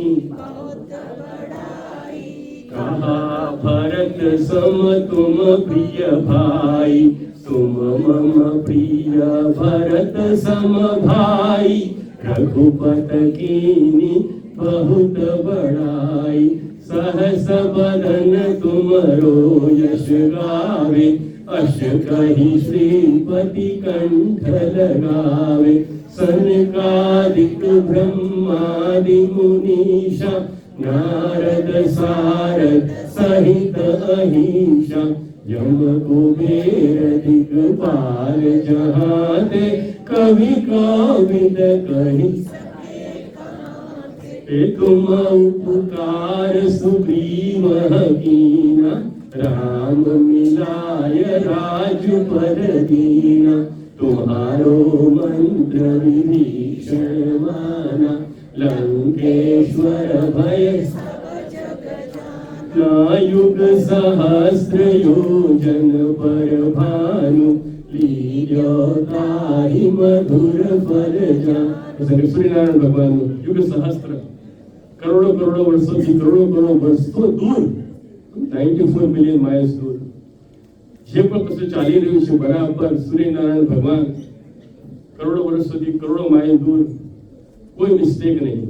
कहा भरत सम तुम प्रिय भाई तुम मम प्रिय भरत सम भाई रघुपत कीनी बहुत बड़ाई सहस बदन तुमरो यश गावे अश कही श्रीपति कंठ लगावे सनकादिक ब्रह्मादि मुनीषा नारद सारद सहित अहिंसा यम कुबेर दिगपाल जहाँ ते कवि कोविद कहि तुम उपकार सुग्रीव कीना राम मिलाय राजु पर दीना तुम्हारो मंत्र विभीषण माना लंकेश्वर भय युग सहस्र योजन पर भानु लील्यो ताहि मधुर फल जान. सूर्यनारायण भगवान युग सहस्त्र કરોડો વર્ષોથી કરોડો વર્ષો દૂર 94 મિલિયન માઇલ્સ દૂર જે પણ કશું ચાલી રહ્યું છે બરાબર સૂર્યનારાયણ ભગવાન કરોડો વર્ષ સુધી કરોડો માઇલ દૂર, કોઈ મિસ્ટેક નહીં.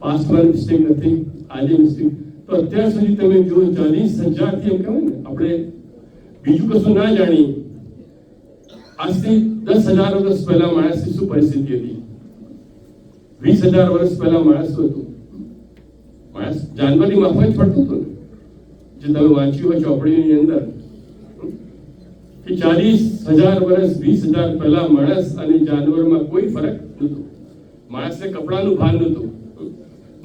પાસ્ટમાં મિસ્ટેક નથી, આજે મિસ્ટેક. તો અત્યાર સુધી તમે જો 40,000 થી એમ કહેવાય ને આપણે બીજું કશું ના જાણીએ, આજથી 10,000 વર્ષ પહેલા માણસની શું પરિસ્થિતિ હતી, 20,000 વર્ષ પહેલા માણસ શું હતું? માણસ જાનવરની માફક જ પડતું હતું ને, જે તમે વાંચ્યું હોય ચોપડીની અંદર કે 40,000 વર્ષ 20,000 પહેલા માણસ અને જાનવરમાં કોઈ ફરક નહોતો. માણસને કપડાનું ભાન નહોતું.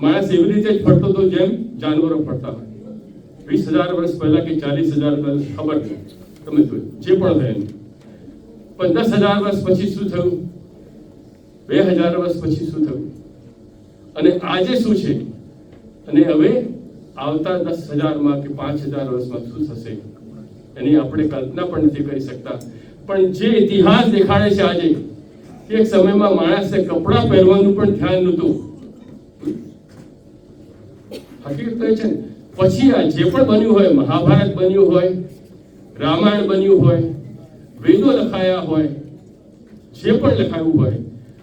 માણસ એવી રીતે જ ફરતો હતો જેમ જાનવરો ફરતા હોય. 20,000 વર્ષ પહેલા કે 40,000 વર્ષ ખબર નહીં, તમે જોયું જે પણ થયું. પણ 10,000 વર્ષ પછી શું થયું, 2,000 વર્ષ પછી શું થયું, અને આજે શું છે, અને હવે આવતા 10,000 કે 5,000 વર્ષમાં શું થશે એની આપણે કલ્પના પણ નથી કરી શકતા. પણ જે ઇતિહાસ દેખાડે છે આજે કે એક સમયમાં માણસને કપડાં પહેરવાનું પણ ધ્યાન નહોતું. હકીકત એ છે ને, પછી આ જે પણ બન્યું હોય, મહાભારત બન્યું હોય, રામાયણ બન્યું હોય, વેદો લખાયા હોય, જે પણ લખાયું હોય,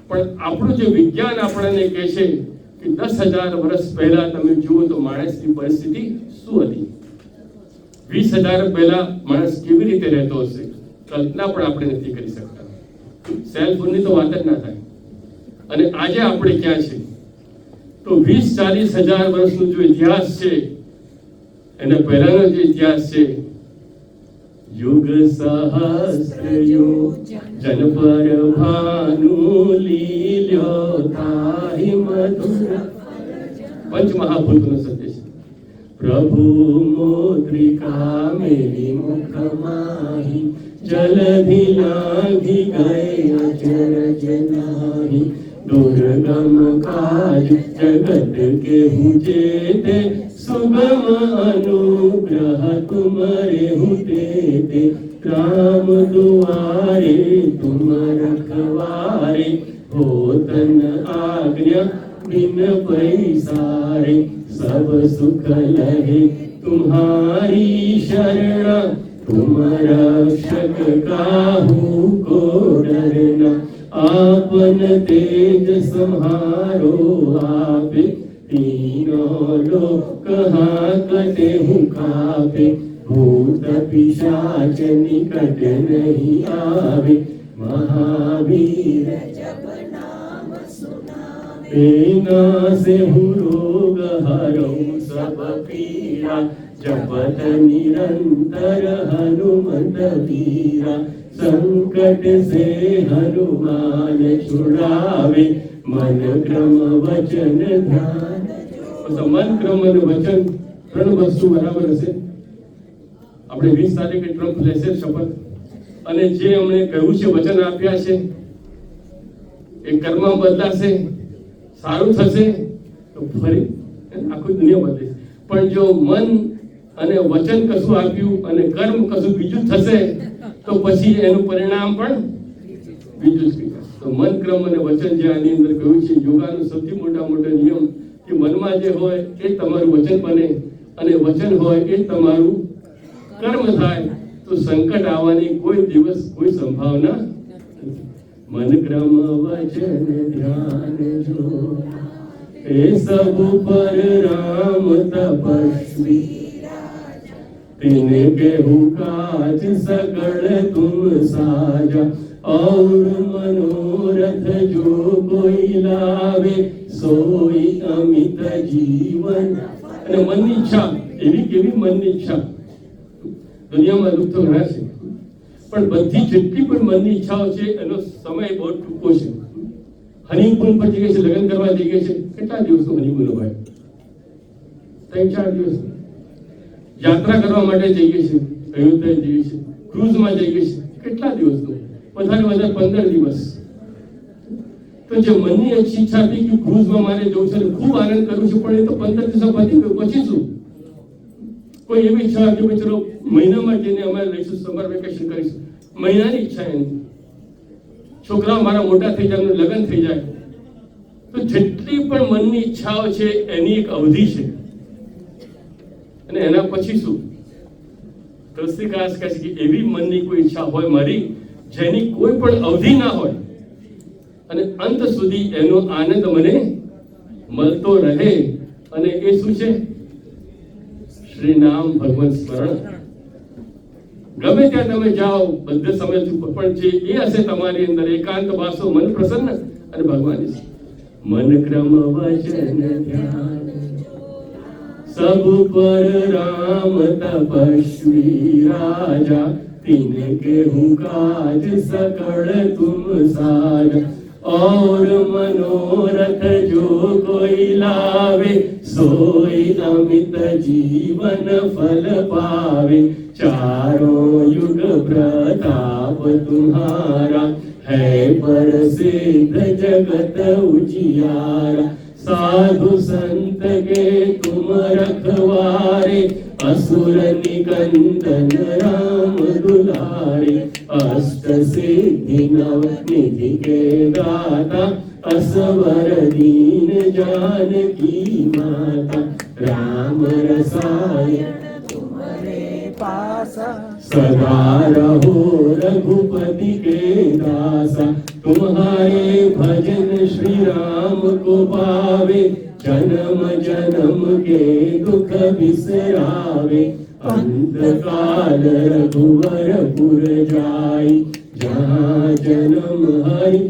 પણ આપણું જે વિજ્ઞાન આપણને કહે છે કે 10,000 વર્ષ પહેલા તમે જુઓ તો માણસની પરિસ્થિતિ શું હતી, 20,000 પહેલા માણસ કેવી રીતે રહેતો હશે, કલ્પના પણ આપણે નથી કરી શકતા. સેલ ફોનની તો વાત જ ના થાય. અને આજે આપણે ક્યાં છે? તો 20-40,000 વર્ષનો જો ઇતિહાસ છે, એના પહેલાનો જે ઇતિહાસ છે, યુગ સહસ્ર યુગ જન પર ભાનુ લીલ્યો તાહી મધુર પંચ મહાભૂતોનો સત્ય છે. પ્રભુ મુદ્રિકા મેરી મુખ માહી જલધિ લાગી ગયે અચરજ નાહી दुर्गम काज जगत के हुजेते सुगम अनुग्रह तुम्हारे हुतेते राम दुआरे तुम रखवारे होतन आज्ञा बिन पैसारे सब सुख लहे तुम्हारी शरण तुम रक्षक काहू को डरना आपन तेज संहारो आपे तीनों लोक हाकते हूँ कापे भूत पिशाच निकट नहीं आवे महावीर जब नाम सुनावे नासे हूँ रोग हरऊँ सब पीड़ा जपत निरंतर हनुमंत वीरा संकट से हनुमान छुड़ावे मन क्रम वचन ध्यान. મન ક્રમ અને વચન ત્રણ વસ્તુ બરાબર હશે. આપણે 20 તારીખે ટ્રમ્પ લેશે શપથ, અને જે અમને કહ્યું છે, વચન આપ્યા છે, એ કર્મ બદલાશે, સારું થશે તો ફરી આખી દુનિયા બદલે. પણ જો મન અને વચન કશું આપ્યું અને કર્મ કશું બીજું થશે તો પછી એનું પરિણામ પણ બીજું જ. તો મન ક્રમ અને વચન જે આની અંદર કહ્યું છે, યોગાનો સૌથી મોટો નિયમ કે મનમાં જે હોય એ તમારું વચન બને અને વચન હોય એ તમારું કર્મ થાય, તો સંકટ આવવાની કોઈ દિવસ કોઈ સંભાવના નથી. મન ક્રમ વચન ધ્યાન જો એ સબ પર રામ તપસ્વી तिने केहू काज सकल तुम साजा और मनोरथ जो कोई लावे सोई अमित जीवन. અને મનની ઈચ્છા, એવી કેવી મનની ઈચ્છા? દુનિયામાં દુઃખ તો ઘણા છે, પણ બધી જેટલી પણ મનની ઈચ્છાઓ છે એનો સમય બહુ ટૂંકો છે. હનીમૂન પર જઈએ છે, લગ્ન કરવા જઈએ છે, કેટલા દિવસનો હનીમૂન હોય? 3-4 દિવસ. યાત્રા કરવા માટે જઈએ છીએ, અયોધ્યા જઈએ છીએ, ક્રૂઝમાં જઈએ છીએ, કેટલા દિવસનું? વધારે 15 દિવસ. તો જે મનની ઈચ્છા હતી કે ક્રૂઝમાં મારે જવું છે, ખૂબ આનંદ કરવું છે, પણ એ તો 15 દિવસ પતી ગયું, પછી શું? કોઈ એવી ઈચ્છા હતી કે ચલો મહિનામાં જઈને અમારે લઈશું, સમર વેકેશન કરીશું, મહિનાની ઈચ્છા એની. છોકરાઓ મારા મોટા થઈ જાય, લગ્ન થઈ જાય, તો જેટલી પણ મનની ઈચ્છાઓ છે એની એક અવધિ છે, અને એના પછી શું? તુલસીદાસ કહે છે કે એવી મનની કોઈ ઈચ્છા હોય મારી જેની કોઈ પણ અવધિ ના હોય અને અંત સુધી એનો આનંદ મને મળતો રહે, અને એ શું છે? શ્રી નામ ભગવાન સ્મરણ. ગમે ત્યાં તમે જાઓ, બધે સમયથી પણ જે એ હશે તમારી અંદર એકાંત વાસો, મન પ્રસન્ન અને ભગવાન મન ક્રમ વચન ધ્યાન सब पर राम तपस्वी राजा, तिनके हूँ काज सकल तुम साजा, और मनोरथ जो कोई लावे, सोई अमित जीवन फल पावे, चारों युग प्रताप तुम्हारा, है प्रसिद्ध जगत उजियारा, साधु संत के तुम रखवारे, असुर निकंदन राम दुलारे, अष्ट सिद्धि नव निधि के दाता, असवर दीन जानकी माता, राम रसायन सदा रहो रघुपति के दासा, तुम्हारे भजन श्री राम को पावे, जन्म जन्म के दुख बिसरावे, अंत काल रघुवर पुर जाई, जहाँ जन्म हरि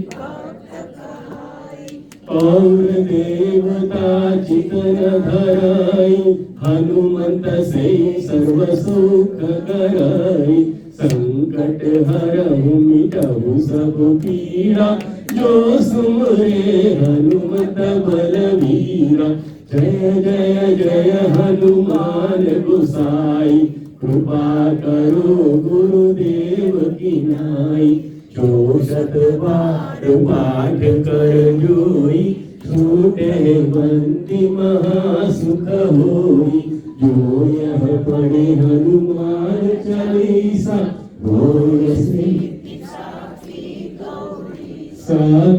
और देवता चितन धराई, हनुमंत से सर्व सुख कराई, संकट हरहु मिटहु सब पीरा, जो सुमरे हनुमत बलवीरा, जय जय जय हनुमान गोसाई, कृपा करो गुरुदेव की नाई, जो शत बार पाठ कर जोई, छूटे बंदी महासुख होई, जो यह पढ़े हनुमान चालीसा, होय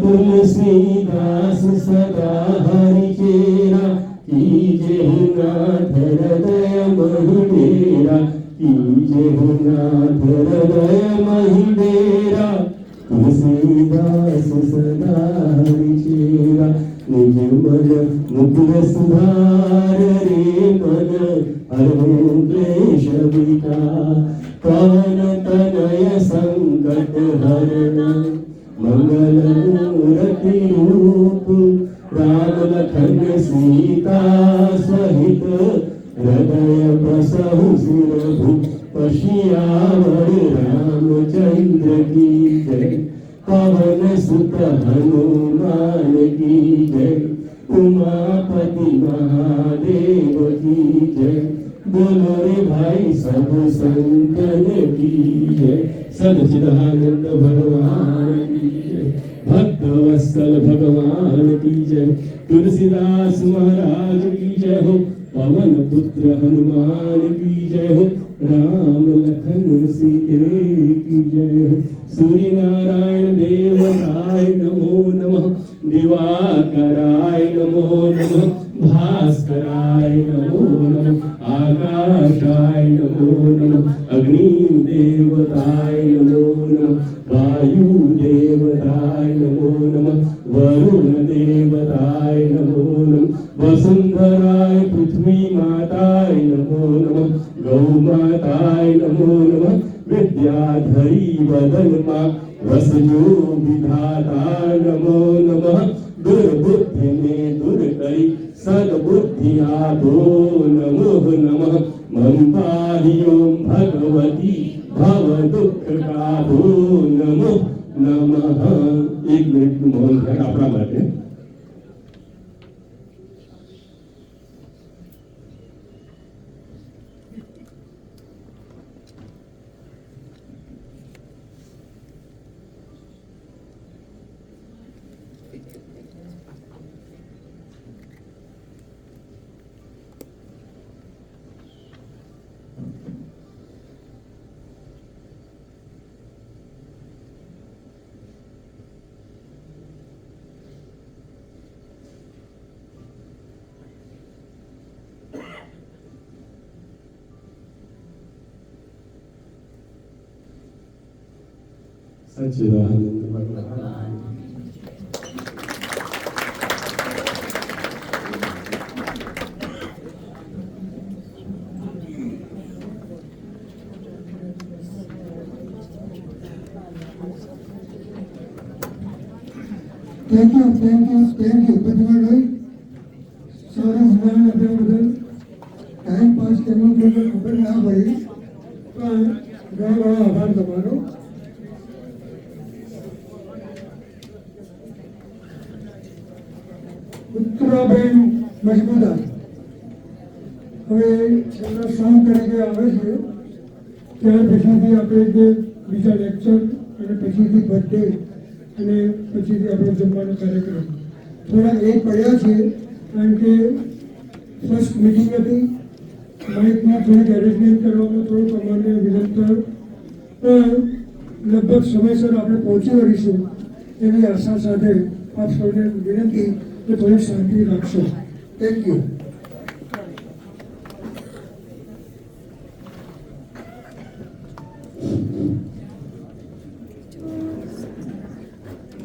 तुलसीदास सदा हरि चेरा, कीजे नाथ हृदय महि डेरा, कीजे नाथ हृदय महि डेरा, तुलसीदास सदा हरि चेरा, निज मन मुकुर सुधार रे मन, हरहु क्लेश विकार, पवन तनय संकट हरण, मंगल मूर्ति रूप, राम लखन सीता सहित, हृदय बसहु सिरहु, पशियावर रामचंद्र की जय, पवन सुत हनुमान की जय, उमापति महादेव की जय, बोलो रे भाई सब संतन की जय, सच्चिदानंद भगवान की जय, भक्त वत्सल भगवान की जय, तुलसीदास महाराज की जय हो, पवन पुत्र हनुमान की जय हो, राम लखन सीते की जय हो, सूर्य नारायण देवताय नमो नमः, दिवाकराय नमो नमः, भास्कराय नमो नमः, आकाशाय नमो नमः, अग्नि देवताय नमो नमः, वायु देवताय नमो नमः, वरुण देवताय नमो नमः, वसुंधराय पृथ्वी माताय नमो नमः, गौ माताय नमो नमः, विद्याधरी वदन मां, वसजो विधाता नमो नमः, दुर्बुद्धि में दूर करी सद्बुद्धि आदो नमो नमः, मम पाहि ओम भगवती भव दुख काबो नमो नमः। एक मिनट मौन है अपना માટે સચ્ચિદાનંદ ભગવાન. Thank you પ્રતિભાભાઈ. સારા સન્માન આપ્યા બદલ ટાઈમ પાસ કરવો જોઈએ ખબર ના પડી, પણ ઘણો ઘણો આભાર તમારો. ઉત્તરાબેન મજમુદાર હવે છેલ્લા સોંગ તરીકે આવે છે. ત્યાર પછીથી આપણે જે બીજા લેક્ચર અને પછીથી બર્થડે અને પછીથી આપણો જમવાનો કાર્યક્રમ થોડા એ પડ્યા છે, કારણ કે ફર્સ્ટ મિટિંગ હતી. માઇકમાં થોડીક એરેન્જમેન્ટ કરવામાં થોડુંક અમારે વિલંબ થયો, પણ લગભગ સમયસર આપણે પહોંચી વળીશું એવી આશા સાથે આપ સૌને વિનંતી કે થોડી શાંતિ રાખશો. Thank you.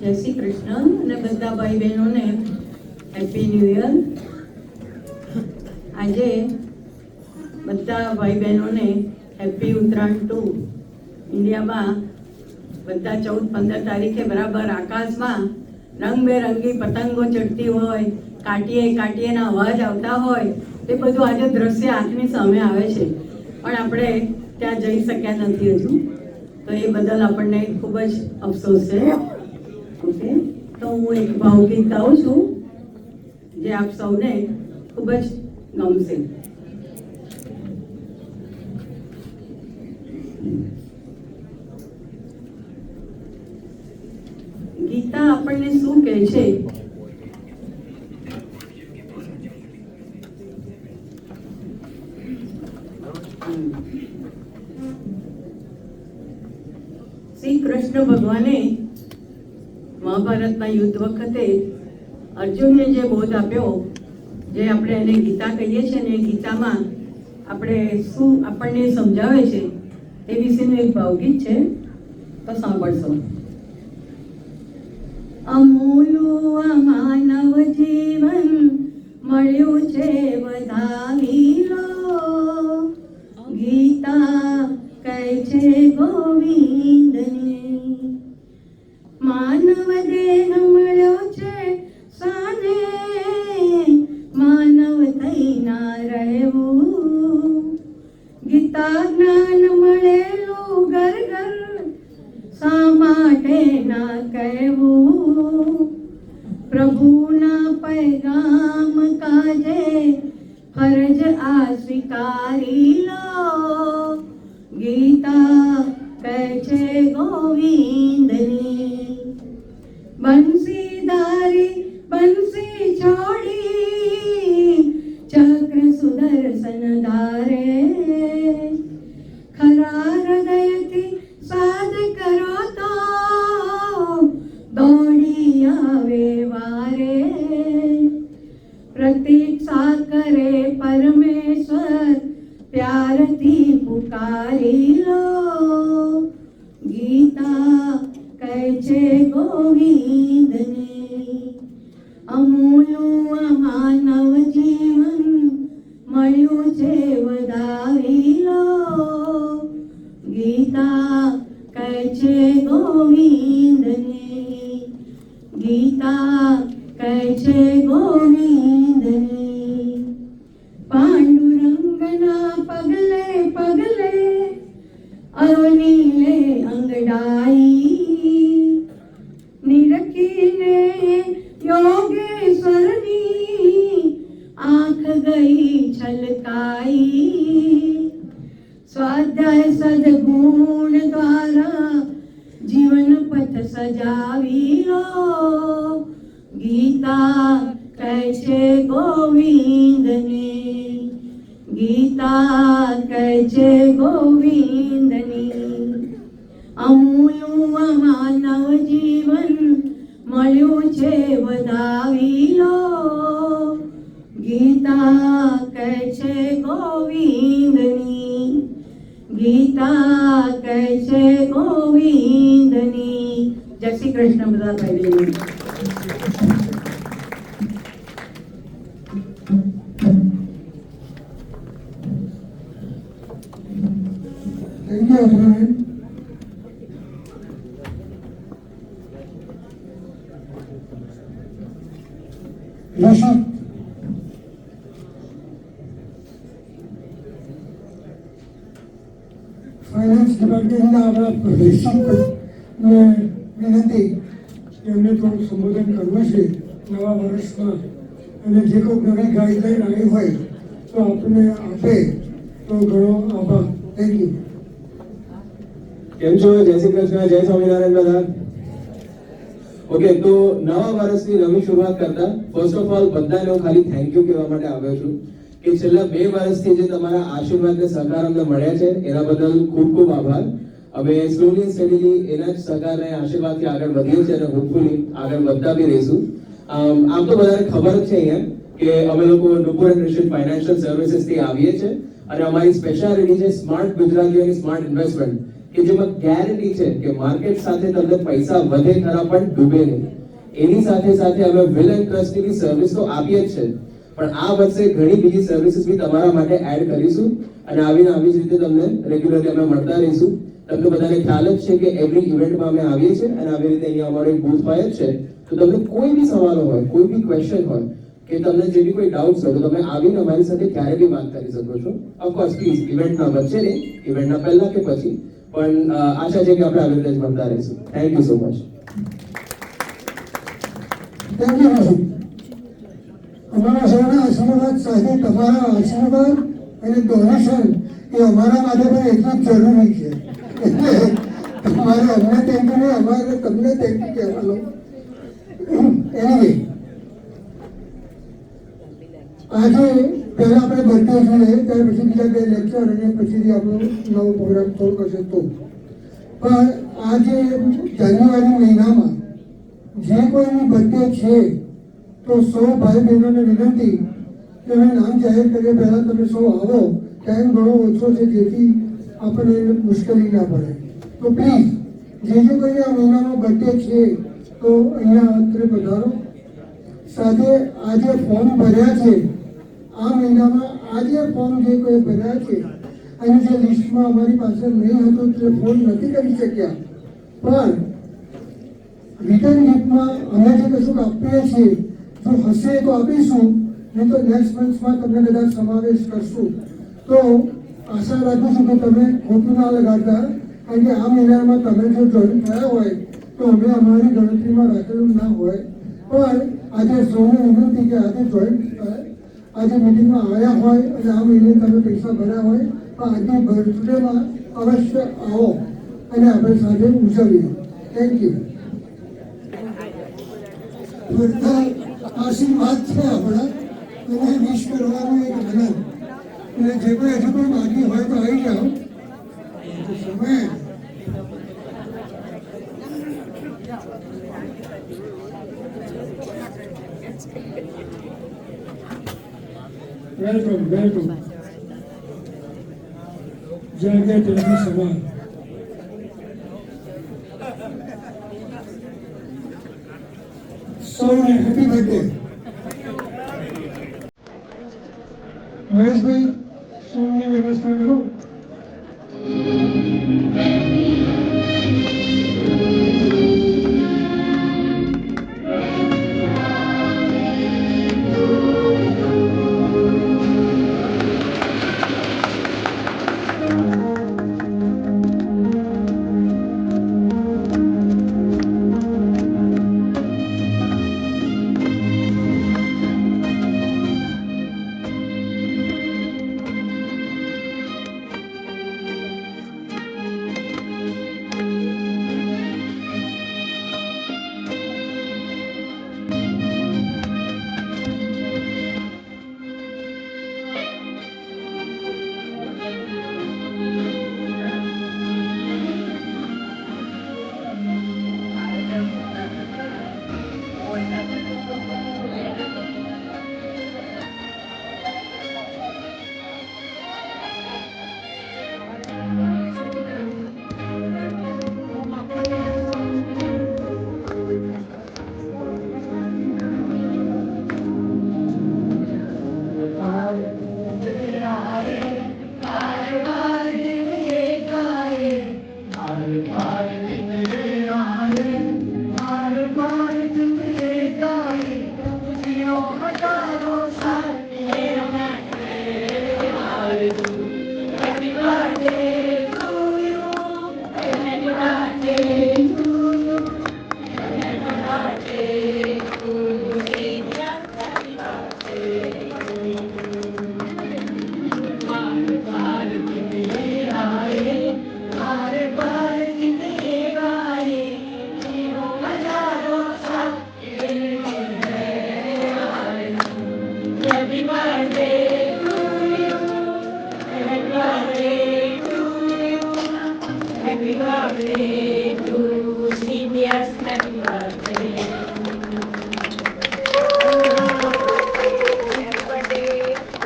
જય શ્રી કૃષ્ણ અને બધા ભાઈ બહેનોને હેપી ન્યૂ યર. આજે બધા ભાઈ બહેનોને હેપી ઉત્તરાયણ ટુ. ઇન્ડિયામાં બધા 14-15 તારીખે બરાબર આકાશમાં રંગબેરંગી પતંગો ચડતી હોય, કાટીએના અવાજ આવતા હોય, તે બધું આજે દ્રશ્ય આંખની સામે આવે છે, પણ આપણે ત્યાં જઈ શક્યા નથી હજુ. તો એ બદલ આપણને ખૂબ જ અફસોસ છે. ઓકે, તો હું એક ભાવગીત ગાઉં છું જે આપ સૌને ખૂબ જ ગમશે. ગીતા આપણને શું કહે છે? શ્રી કૃષ્ણ ભગવાને મહાભારતના યુદ્ધ વખતે અર્જુનને જે બોધ આપ્યો, જે આપણે એને ગીતા કહીએ છીએ ને, એ ગીતામાં આપણે શું આપણને સમજાવે છે એ વિશેનું એક ભાવગીત છે, તો સાંભળશો. અમૂલ્ય માનવ જીવન મળ્યું છે વધાવી લો, ગીતા કહે છે ગોવિંદની. માનવ દેહ મળ્યો છે સાને, માનવ થઈ ના રહેવું. ગીતા જ્ઞાન મળેલું ઘર ઘર, શા માટે ના કહેવું. પ્રભુના પૈગામ કાજે ફરજ આ સ્વીકારી લો, ગીતા કહે છે ગોવિંદની. બંસીધારી બંસી છોડી, ચક્ર સુદર્શન ધારે. ખરા હૃદયથી સાધ કરો તો દોડી આવે વારે. પ્રતીક્ષા કરે પરમેશ્વર, પ્યારથી પુકારી લો, ગીતા કહે છે ગોવિંદની. અમૂલ્ય માનવ જીવન મળ્યું છે વધાવી લો, ગીતા કહે છે ગોવિંદની. ગીતા કહે છે ગોવિંદની. પાંડુરંગના પગલે પગલે અવનીલે અંગડાઈ, નિરખીને યોગેશ્વરની આંખ ગઈ છલકાઈ. સ્વાધ્યાય સદગુણ દ્વારા જીવન પથ સજાવી લો, ગીતા કહે છે ગોવિંદની. ગીતા કહે છે ગોવિંદની. અમૂલ્ય માનવ જીવન મળ્યું છે વધાવી લો, ગીતા કહે છે ગોવિંદની. ગીતા કહે છે ગોવિંદની. જય શ્રી કૃષ્ણ બધા ભાઈ બહેનો. થેન્ક યુ અભિનંદન. ઋષભ ફાઇનાન્સ ડિપાર્ટમેન્ટના આપણા ઋષભને વિનંતી કે એમને થોડું સંબોધન કરવું છે નવા વર્ષમાં, અને જે કોઈ નવી ગાઈડલાઈન આવી હોય તો આપણને આપે તો ઘણો આભાર. Thank you. કેમ છો? જય શ્રી કૃષ્ણ, જય સ્વામિનારાયણ બધા. ઓકે, તો નવા વર્ષની નવી શરૂઆત કરતા ફર્સ્ટ ઓફ ઓલ બધાને હું ખાલી થેન્ક યુ કહેવા માટે આવ્યો છું કે છેલ્લા 2 વર્ષથી જે તમારા આશીર્વાદ ને સહકાર અમને મળ્યા છે એના બદલ ખૂબ ખૂબ આભાર. અમે સ્લોલી સ્ટડીલી એના જ સહકારને આશીર્વાદથી આગળ વધીએ છીએ અને હોપફુલી આગળ વધતા બી રહીશું. આમ તો બધાને ખબર જ છે અહીંયા કે અમે લોકો નુપુર એન્ડ રિશિદ ફાઇનાન્શિયલ સર્વિસીસ થી આવીએ છીએ અને અમારી સ્પેશિયાલિટી છે સ્માર્ટ ગુજરાતીઓની સ્માર્ટ ઇન્વેસ્ટમેન્ટ, કે જેમાં ગેરંટી છે કે માર્કેટ સાથે તમને પૈસા વધે ખરા પણ ડૂબે નહીં. એની સાથે સાથે અમે વિલ એન્ડ ટ્રસ્ટની સર્વિસ તો આપીએ જ છે, પણ આ વર્ષે ઘણી બીજી સર્વિસીસ બી તમારા માટે એડ કરીશું અને આવી જ રીતે તમને રેગ્યુલરલી અમે મળતા રહીશું. તમને બધાને ખ્યાલ જ છે કે એવરી ઇવેન્ટમાં અમે આવીએ છીએ અને આવી રીતે અહીંયા અમારો એક બૂથ હોય જ છે. તો તમને કોઈ બી સવાલો હોય, કોઈ બી ક્વેશ્ચન હોય કે તમને જે બી કોઈ ડાઉટ્સ હોય તો તમે આવીને અમારી સાથે ક્યારે બી વાત કરી શકો છો. ઓફકોર્સ પ્લીઝ ઇવેન્ટના વચ્ચે નહીં, ઇવેન્ટના પહેલા કે પછી, પણ આશા છે કે આપણે આવી રીતે જ મળતા રહીશું. Thank you so much. Thank you Rishabh. અમારા સૌના આશીર્વાદ સાથે તમારા આશીર્વાદ અને ડોનેશન એ અમારા માટે પણ એટલું જ જરૂરી છે. એટલે તમારે અમને થેન્ક યુ નહીં, અમારે તમને થેન્ક યુ કહેવાનું. એનીવે, આજે પહેલા આપણે બર્થડે જોઈએ, ત્યાર પછી બીજા 2 લેક્ચર અને પછીથી આપણો નવો પ્રોગ્રામ થોડો કરશે તો. પણ આજે જાન્યુઆરી મહિનામાં જે કોઈની બર્થડે છે તો સૌ ભાઈ બહેનોને વિનંતી કે અમે નામ જાહેર કરીએ પહેલાં તમે સૌ આવો. ટાઈમ ઘણો ઓછો છે જેથી આપણને મુશ્કેલી ના પડે. તો પ્લીઝ જે કોઈને આ મહિનામાં બર્થડે છે તો અહીંયા અત્રે પધારો. સાથે આ જે ફોર્મ ભર્યા છે આ મહિનામાં, આ જે ફોર્મ જે કોઈ ભર્યા છે અને જે લિસ્ટમાં અમારી પાસે નહીં હતું તે ફોન નથી કરી શક્યા, પણ રિટર્ન ગિફ્ટમાં અમે જે કશું આપીએ છીએ જો હશે તો આપીશું, નહીં તો નેક્સ્ટ મંથમાં તમને કદાચ સમાવેશ કરશું. તો આશા રાખું છું કે તમે ખોટું ના લગાડતા, કારણ કે આ મહિનામાં તમે જો જોઈન થયા હોય તો અમે અમારી ગણતરીમાં રાખેલું ના હોય. પણ આજે સૌને વિનંતી કે આજે જોઈન આજે મિટિંગમાં આવ્યા હોય અને આ મહિને તમે પૈસા ભર્યા હોય તો આજની બર્થડેમાં અવશ્ય આવો અને આપણે સાથે ઉજવીએ. Thank you. બધા આશીર્વાદ છે આપણા અને વિશ કરવાનું એક આનંદ. અને જે કોઈ હજુ કોઈ બાકી હોય તો આવી જાઓ. સમય વેલકમ વેલકમ. જાગે તેની સભા. સૌને હેપી બર્થડે. મહેશભાઈ સૌની વ્યવસ્થા કરો. happy birthday to Genius, happy birthday.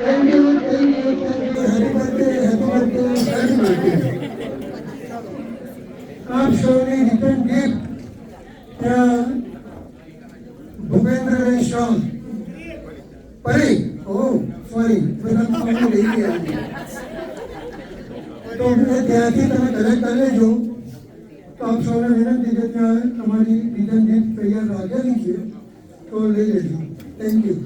Thank you. Happy birthday. आप सौने रिटर्न गिफ्ट त्या भूपेंद्र रेस्टोरेंट परी सॉरी तो ત્યાંથી તમે કલેક્ટ કરી લેજો તો આપ સૌને વિનંતી કે ત્યાં તમારી રિટર્ન ગિફ્ટ તૈયાર રાખેલી છે તો લઈ લેજો. Thank you.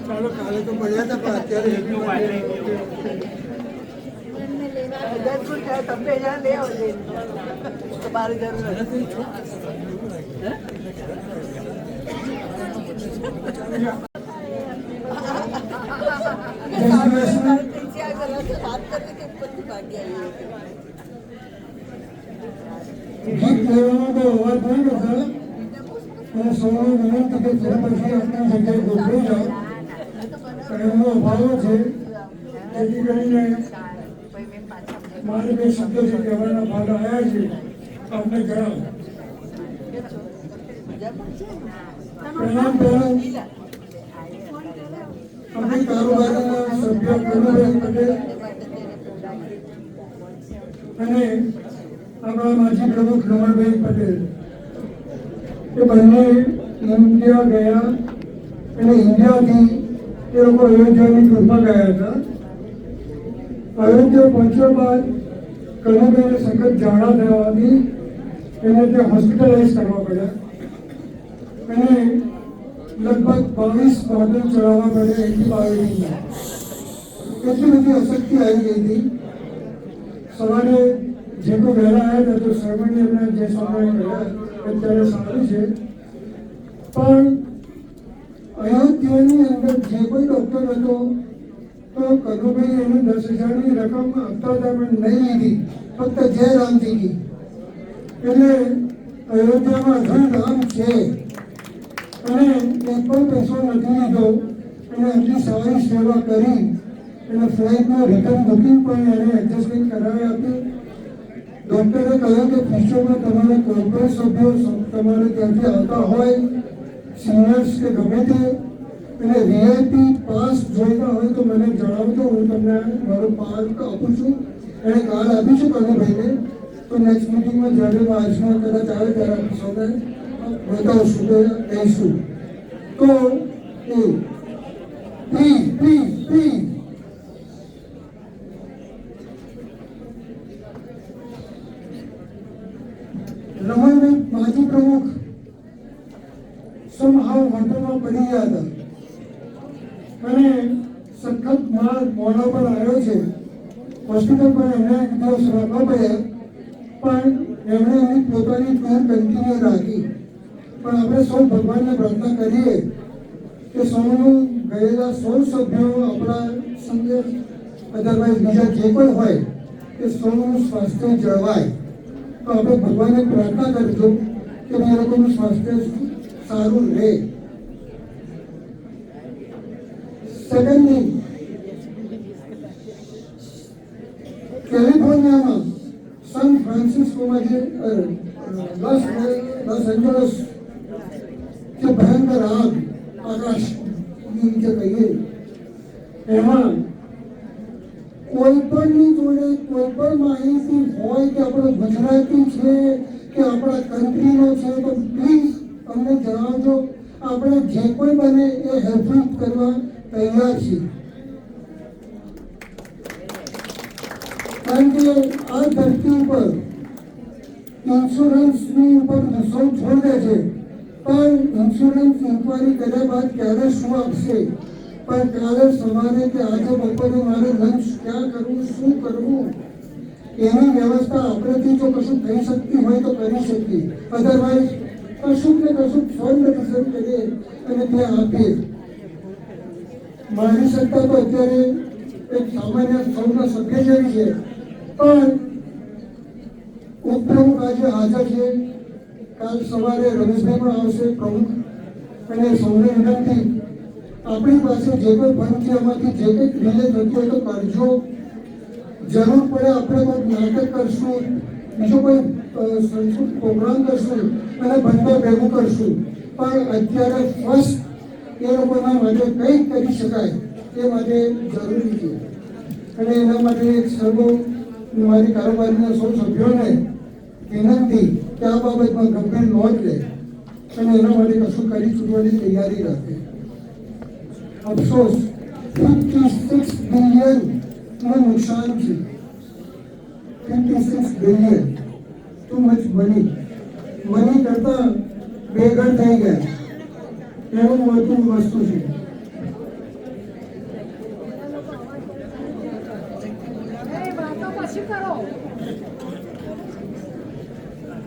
ચાલો કાલે તો મળ્યા હતા પણ અત્યારે તમને જ્યાં લે આવજે તમારી જરૂર નથી. ગીત લેવામાં તો અવાજ નહીં કરતા અને સૌને વિનંતી કે થોડા પછી આપણી જગ્યાએ ગોઠવી જાઓ અને એમનો અભાવ છે જેથી કરીને મારે બે શબ્દો જે કહેવાના ભાગ આવ્યા છે આપને જણાવો. પ્રણામ કરું આપણી કારોબારીના સભ્ય કનુભાઈ પટેલ અને આપણા માજી પ્રમુખ રમણભાઈ પટેલ એ બંને ઇન્ડિયા ગયા અને ઇન્ડિયાથી એ લોકો અયોધ્યાની ટૂરમાં ગયા હતા. અયોધ્યા પહોંચ્યા બાદ કનુભાઈને સખત ઝાડા થવાથી એને ત્યાં હોસ્પિટલાઇઝ કરવા પડ્યા અને લગભગ 22 બોટલ ચડાવવા પડે એન્ટિબાયોટિકના. એટલી બધી અશક્તિ આવી ગઈ હતી. સવારે જે કોઈ વહેલા આવ્યા હતા તો સર્વને એમના જે સમય કર્યા અત્યારે સારું છે પણ અયોધ્યાની અંદર જે કોઈ ડૉક્ટર હતો તો કનુભાઈ એને 10,000ની રકમ આપતા હતા પણ નહીં લીધી, ફક્ત જય રામજીની. એટલે અયોધ્યામાં ઘણું નામ છે અને એક પણ પૈસો નથી લીધો અને આટલી સારી સેવા કરી અને ફ્લાઇટનું રિટર્ન બુકિંગ પણ એને એડજસ્ટમેન્ટ કરાવી આપી. ડૉક્ટરે કહ્યું કે ફ્યુચરમાં તમારા કોઈ પણ સભ્યો તમારે ત્યાંથી આવતા હોય સિનિયર્સ કે ગમે તે અને વીઆઈપી પાસ જોઈતા હોય તો મને જણાવજો, હું તમને મારો પાર્ક આપું છું. એણે કાર્ડ આપીશું કનુભાઈને તો નેક્સ્ટ મિટિંગમાં જ્યારે આજમાં કદાચ આવે ત્યારે આપણે સૌને બતાવશું કે કહીશું. તો એ પ્લીઝ રમણભાઈ માજી પ્રમુખ somehow હોટલમાં પડી ગયા હતા અને સખત માર મોડા પર આવ્યો છે. હોસ્પિટલ પર એમને એક દિવસ રાખવા પડ્યા પણ એમણે એની પોતાની ટૂર કન્ટિન્યુ રાખી. પણ આપણે સૌ ભગવાનને પ્રાર્થના કરીએ કે સૌનું ગયેલા 100 સભ્યો આપણા સંગે અદરવાઇઝ બીજા જે કોઈ હોય કે સૌનું સ્વાસ્થ્ય જળવાય. તો આપણે ભગવાનને પ્રાર્થના કરજો કે એ લોકોનું સ્વાસ્થ્ય સારું રહે. સેકન્ડલી કેલિફોર્નિયામાં સાન ફ્રાન્સિસ્કોમાં જે લોસ એન્જલસ જે ભયંકર આગ આકાશની જે કહીએ એમાં કોઈ પણની જોડે કોઈ પણ માહિતી હોય કે આપણો ગુજરાતી છે કે આપણા કન્ટ્રીનો છે તો પ્લીઝ અમને જણાવજો. આપણે જે કોઈ બને એ હેલ્પ કરવા તૈયાર છીએ. કારણ કે આ ધરતી ઉપર ઇન્સ્યોરન્સની ઉપર સૌ છોડ દે છે પણ ઇન્સ્યોરન્સ ઇન્કવાયરી કર્યા બાદ ક્યારે શું આપશે પણ કાલે સવારે કે આજે બપોરે મારે લંચ ક્યાં કરવું શું કરવું એની વ્યવસ્થા આપણેથી જો કશું થઈ શકતી હોય તો કરી શકીએ. અધરવાઇઝ કશુંક ને કશુંક ફંડ રિઝર્વ કરીએ અને ત્યાં આપીએ. મારી સત્તા તો અત્યારે એક સામાન્ય સૌના સભ્ય જેવી છે, પણ ઉપપ્રમુખ આજે હાજર છે, કાલ સવારે રમેશભાઈ પણ આવશે પ્રમુખ, અને સૌને વિનંતી આપણી પાસે જે કોઈ ફંડ છે એમાંથી જે કંઈક રિલે થતું હોય તો કરજો. જરૂર પડે આપણે કોઈ નાટક કરશું, બીજો કોઈ સંસ્કૃત પ્રોગ્રામ કરશું અને બંને ભેગું કરશું, પણ અત્યારે ફર્સ્ટ એ લોકોના માટે કંઈક કરી શકાય એ માટે જરૂરી છે. અને એના માટે એક સર્વ મારી કારોબારીના સૌ સભ્યોને વિનંતી કે આ બાબતમાં ગંભીર નોંધ લે અને એના માટે કશું કરી છૂટવાની તૈયારી રાખે. અફસોસ 56 બિલિયનનું નુકસાન છે. 56 બિલિયન ટુ મચ મની કરતા બેઘર થઈ ગયા એવું મોટું વસ્તુ છે.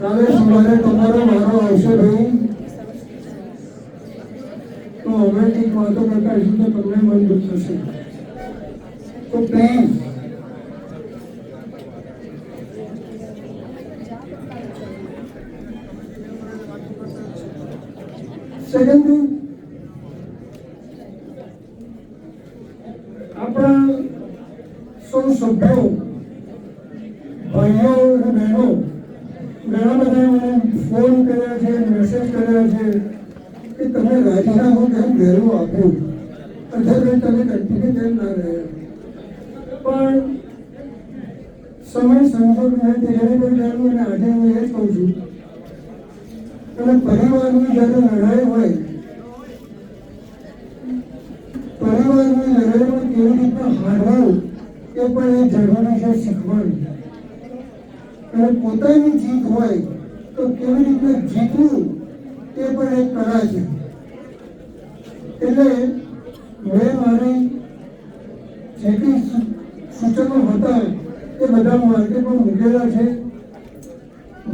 કાલે સવારે તમારો મારો આવશે ભાઈ, તો હવે કંઈક વાતો કરતા હશું તો તમને મન દુઃખ થશે. તો પ્લીઝ સેકન્ડ થિંગ, આપણા સૌ સભ્યો ભાઈઓ અને બહેનો ઘણા બધા મને ફોન કર્યા છે, મેસેજ કર્યા છે કે તમે રાજીનામું કેમ વહેલું આપ્યું, અધર તમે કન્ટિન્યુ કેમ ના રહ્યા. પણ સમય સંજોગ મેં ત્યારે પણ જાણ્યું અને આજે હું એ જ કહું છું. અને પરિવારની જ્યારે લડાઈ હોય, પરિવારની લડાઈમાં કેવી રીતના હારવું એ પણ એ જરૂરી છે શીખવાનું. અને પોતાની જીત હોય તો કેવી રીતે જીતવું એ પણ એક કળા છે. એટલે મેં મારી જે કંઈ સૂચનો હતા એ બધા માર્કેટમાં મૂકેલા છે.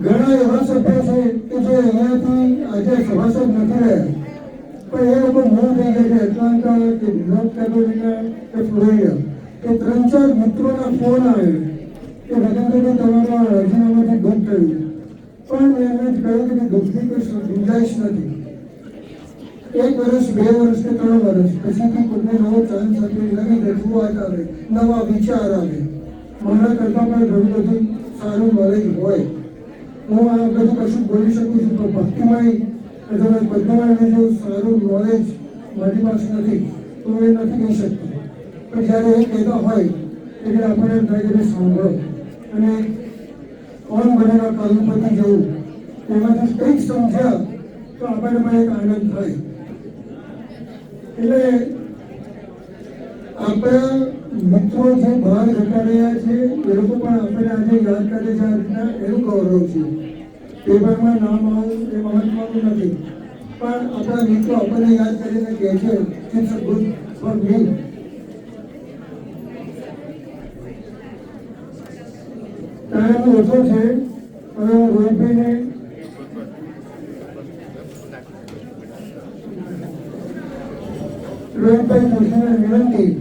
ઘણા એવા સભ્યો છે કે જે અહીંયાથી આજે સભાસદ નથી રહ્યા, પણ એ લોકો મૂવ થઈ ગયા છે એટલાન્ટા કે નોર્થ કેરોલિના કે ફ્લોરિડા. એ 3-4 મિત્રોના ફોન આવે કે રજનભાઈ તમારા રાજીનામાથી દુઃખ થયું, પણ મેં એમને જ કહ્યું કે દુઃખની કોઈ ગુંજાઈશ નથી. 1 વર્ષ 2 વર્ષ કે 3 વર્ષ પછીથી કોઈને નવો ચાન્સ આપે, નવી રજૂઆત આવે, નવા વિચાર આવે. મારા કરતાં પણ ઘણું બધું સારું નોલેજ હોય. હું આ બધું કશું બોલી શકું છું, પણ ભક્તિમય અથવા પદ્માને જો સારું નોલેજ મારી પાસે નથી તો એ નથી કહી શકતો. પણ જ્યારે એ કહેતા હોય એટલે આપણે એમ થાય કે સાંભળો અને કોણ બનેલા કાલુપતિ જવું એમાંથી કંઈક સમજ્યા તો આપણને પણ એક આનંદ થાય. એટલે આપણા મિત્રો જે બહાર જતા રહ્યા છે એ લોકો પણ આપણે આજે યાદ કરે છે. આ રીતના એનું ગૌરવ છે. પેપરમાં નામ આવું એ મહત્વનું નથી, પણ આપણા મિત્રો આપણને યાદ કરીને કહે છે it's a good for me. Time ઓછો છે, હવે હું રોહિતભાઈને જોશીને વિનંતી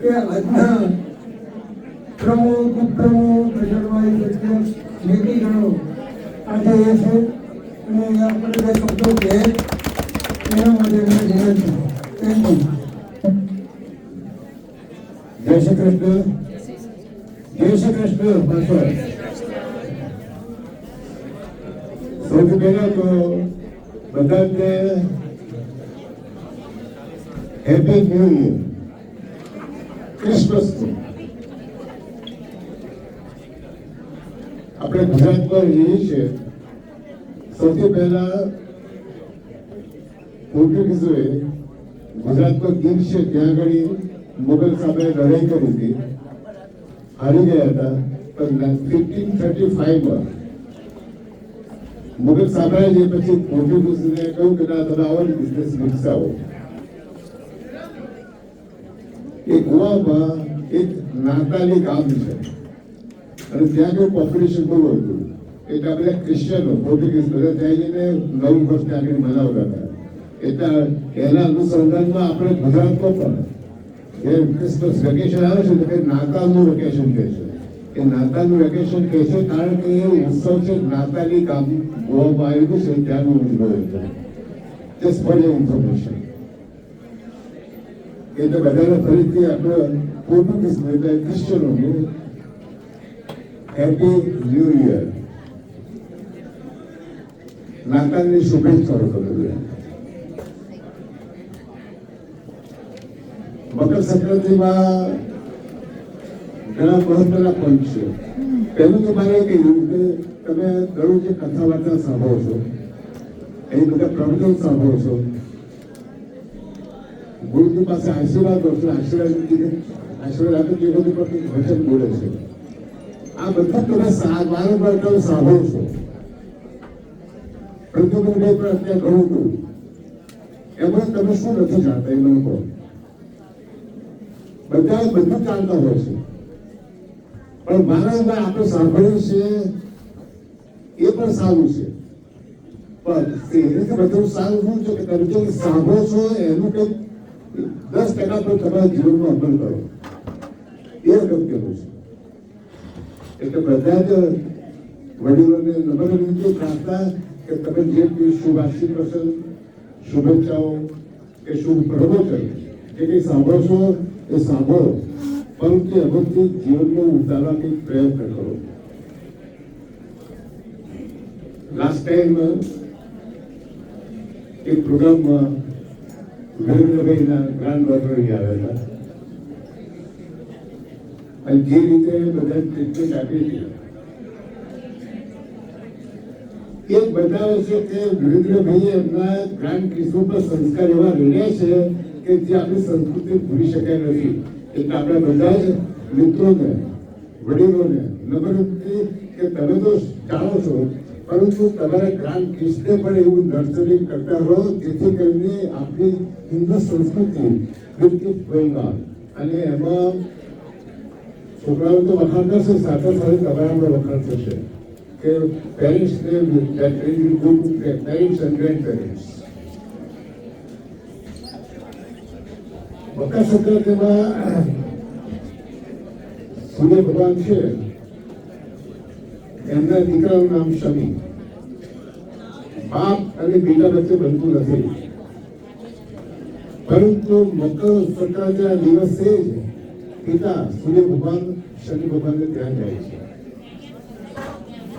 કે આજના પ્રમુખ ઉપપ્રમુખ ગજરભાઈ અધ્યક્ષ જે કંઈ ગણો આજે એ છે અને આપણે બે શબ્દો કહે એના માટે એમને વિનંતી. Thank you. જય શ્રી કૃષ્ણ. જય શ્રી કૃષ્ણ. પાછળ સૌથી પહેલા તો બધાને હેપી ન્યૂ યર, ક્રિસમસ. આપણે ગુજરાતમાં રહીએ છીએ. સૌથી પહેલા પોર્ટુગીઝોએ ગુજરાતમાં ગીર છે ત્યાં આગળ મુગલ સામે લડાઈ કરી હતી, હારી ગયા હતા. પણ 1535માં મુગલ સામ્રાજ્ય પછી પોર્ટુગીઝને કહ્યું કે ના તમે આવો બિઝનેસ વિકસાવો. એ ગોવામાં એક નાતાલી ગામ છે અને ત્યાં આગળ પોપ્યુલેશન બહુ હતું. એટલે બધા ક્રિશ્ચિયનો પોર્ટુગીઝ બધા ત્યાં જઈને નવું વર્ષ ત્યાં આગળ મનાવતા હતા. એટલે એના અનુસંધાનમાં આપણે ગુજરાતમાં પણ એ ક્રિસમસ વેકેશન આવે છે તો કે નાતાલનું વેકેશન કહે છે. એ નાતાલનું વેકેશન કહે છે કારણ કે એ ઉત્સવ છે નાતાલી ગામ ગોવામાં આવ્યું છે ત્યાંનું ઉજવાયું છે. Just for your information. એટલે બધાને ફરીથી આપણે પોર્ટુગીઝ એટલે ક્રિશ્ચનોનું હેપી ન્યૂ યર, નાતાલની શુભેચ્છાઓ કરું. મકર સંક્રાંતિમાં ઘણા મહત્વના પોઈન્ટ છે. પહેલું તો મારે કહ્યું કે તમે દરરોજ જે કથા વાર્તા સાંભળો છો, એ બધા પ્રવચન સાંભળો છો, ગુરુજી પાસે આશીર્વાદ કરશો, આશીર્વાદ આપે તે બધું પર વચન બોલે છે. આ બધું તમે વારંવાર તમે સાંભળો છો. પ્રતિબંધ પણ અત્યારે ઘણું હતું એમાં તમે શું નથી જાણતા એ મને કહો. બધા બધું જાણતા હોય છે પણ વારંવાર આપણે સાંભળ્યું છે એ પણ સારું છે. પણ બધું સારું શું છે કે તમે જે સાંભળો છો એનું કંઈક 10% પર તમારા જીવનમાં અમલ કરો એ અગત્યનું છે. એટલે બધા જ વડીલોને નમ્ર વિનંતી પ્રાર્થના કે તમે જે શુભાશી પ્રસંગ, શુભેચ્છાઓ કે શુભ પ્રવચન જે કંઈ સાંભળો છો એ સાંભળો, પરંતુ અગત્ય જીવનમાં ઉતારવા કંઈક પ્રયત્ન કરો. લાસ્ટ ટાઈમ એક પ્રોગ્રામમાં નરેન્દ્રભાઈના ગ્રાન્ડ ડોટર આવ્યા હતા અને જે રીતે બધા ટ્રીટમેન્ટ આપી હતી એ બતાવે છે કે નરેન્દ્રભાઈએ એમના ગ્રાન્ડ કિશોર પર સંસ્કાર એવા રહ્યા છે કે જે આપણી સંસ્કૃતિ ભૂલી શકાય નથી. એટલે આપણે બધા જ મિત્રોને, વડીલોને નમ્ર વિનંતી કે તમે તો જાણો છો પરંતુ તમારા ગ્રાન્ડ કિશને પણ એવું નર્સરી કરતા રહો જેથી કરીને આપણી હિન્દુ સંસ્કૃતિ will keep going on. અને એમાં છોકરાઓ તો વખાણ કરશે, સાથે સાથે તમારામાં વખાણ થશે કે પેરેન્ટ્સને પેરેન્ટ્સ એન્ડ ગ્રેન્ડ પેરેન્ટ્સ. મકર સંક્રાંતિમાં સૂર્ય ભગવાન છે એમના દીકરાનું નામ શનિ. બાપ અને બેટા વચ્ચે બનતું નથી પરંતુ મકર સંક્રાંતિના દિવસે જ પિતા સૂર્ય ભગવાન શનિ ભગવાનને ધ્યાન જાય છે.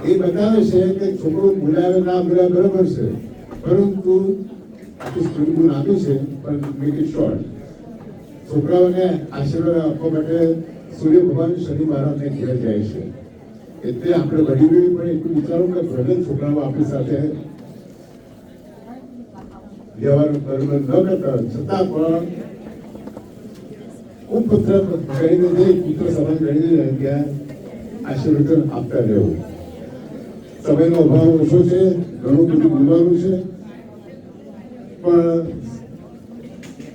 એ બતાવે છે કે છોકરો બોલાવે ના બોલાવે બરાબર છે પરંતુ આખી સ્ટોરી આપી છે પણ મેક ઇટ શોર્ટ. છોકરાઓને આશીર્વાદ આપવા માટે સૂર્ય ભગવાન શનિ મહારાજને ઘેર જાય છે. એટલે આપણે વડીલોએ પણ એટલું વિચારો કે ભલે છોકરાઓ આપણી સાથે વ્યવહાર બરોબર ન કરતા છતાં પણ ખૂબ પુત્ર ગણીને જે પુત્ર સમાન ગણીને ત્યાં આશીર્વાદ આપતા રહેવું. સમયનો અભાવ ઓછો છે, ઘણું બધું બોલવાનું છે પણ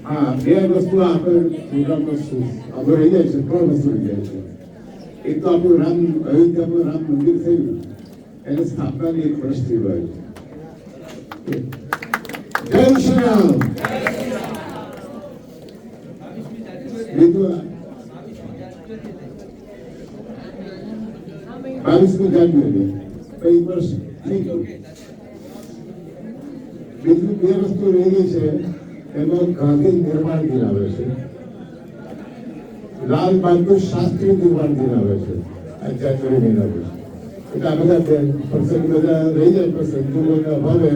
હા બે વસ્તુ આપણે પ્રોગ્રામમાં આપણે રહી જાય છે. 3 વસ્તુ રહી જાય છે. એક તો આપણું અયોધ્યામાં રામ મંદિર થયું એની સ્થાપનાની 1 વર્ષ થઈ ગયું. જય શ્રી રામ. બીજું 22મી જાન્યુઆરી 1 વર્ષ થઈ ગયું. બીજું 2 વસ્તુ રહી ગઈ છે એમાં ગાંધી નિર્માણ દિન આવે છે, લાલ બહાદુર શાસ્ત્રી નિર્માણ દિન આવે છે આ જાન્યુઆરી મહિના. એટલે આ બધા પ્રસંગ બધા રહી જાય પણ સંજોગોના અભાવે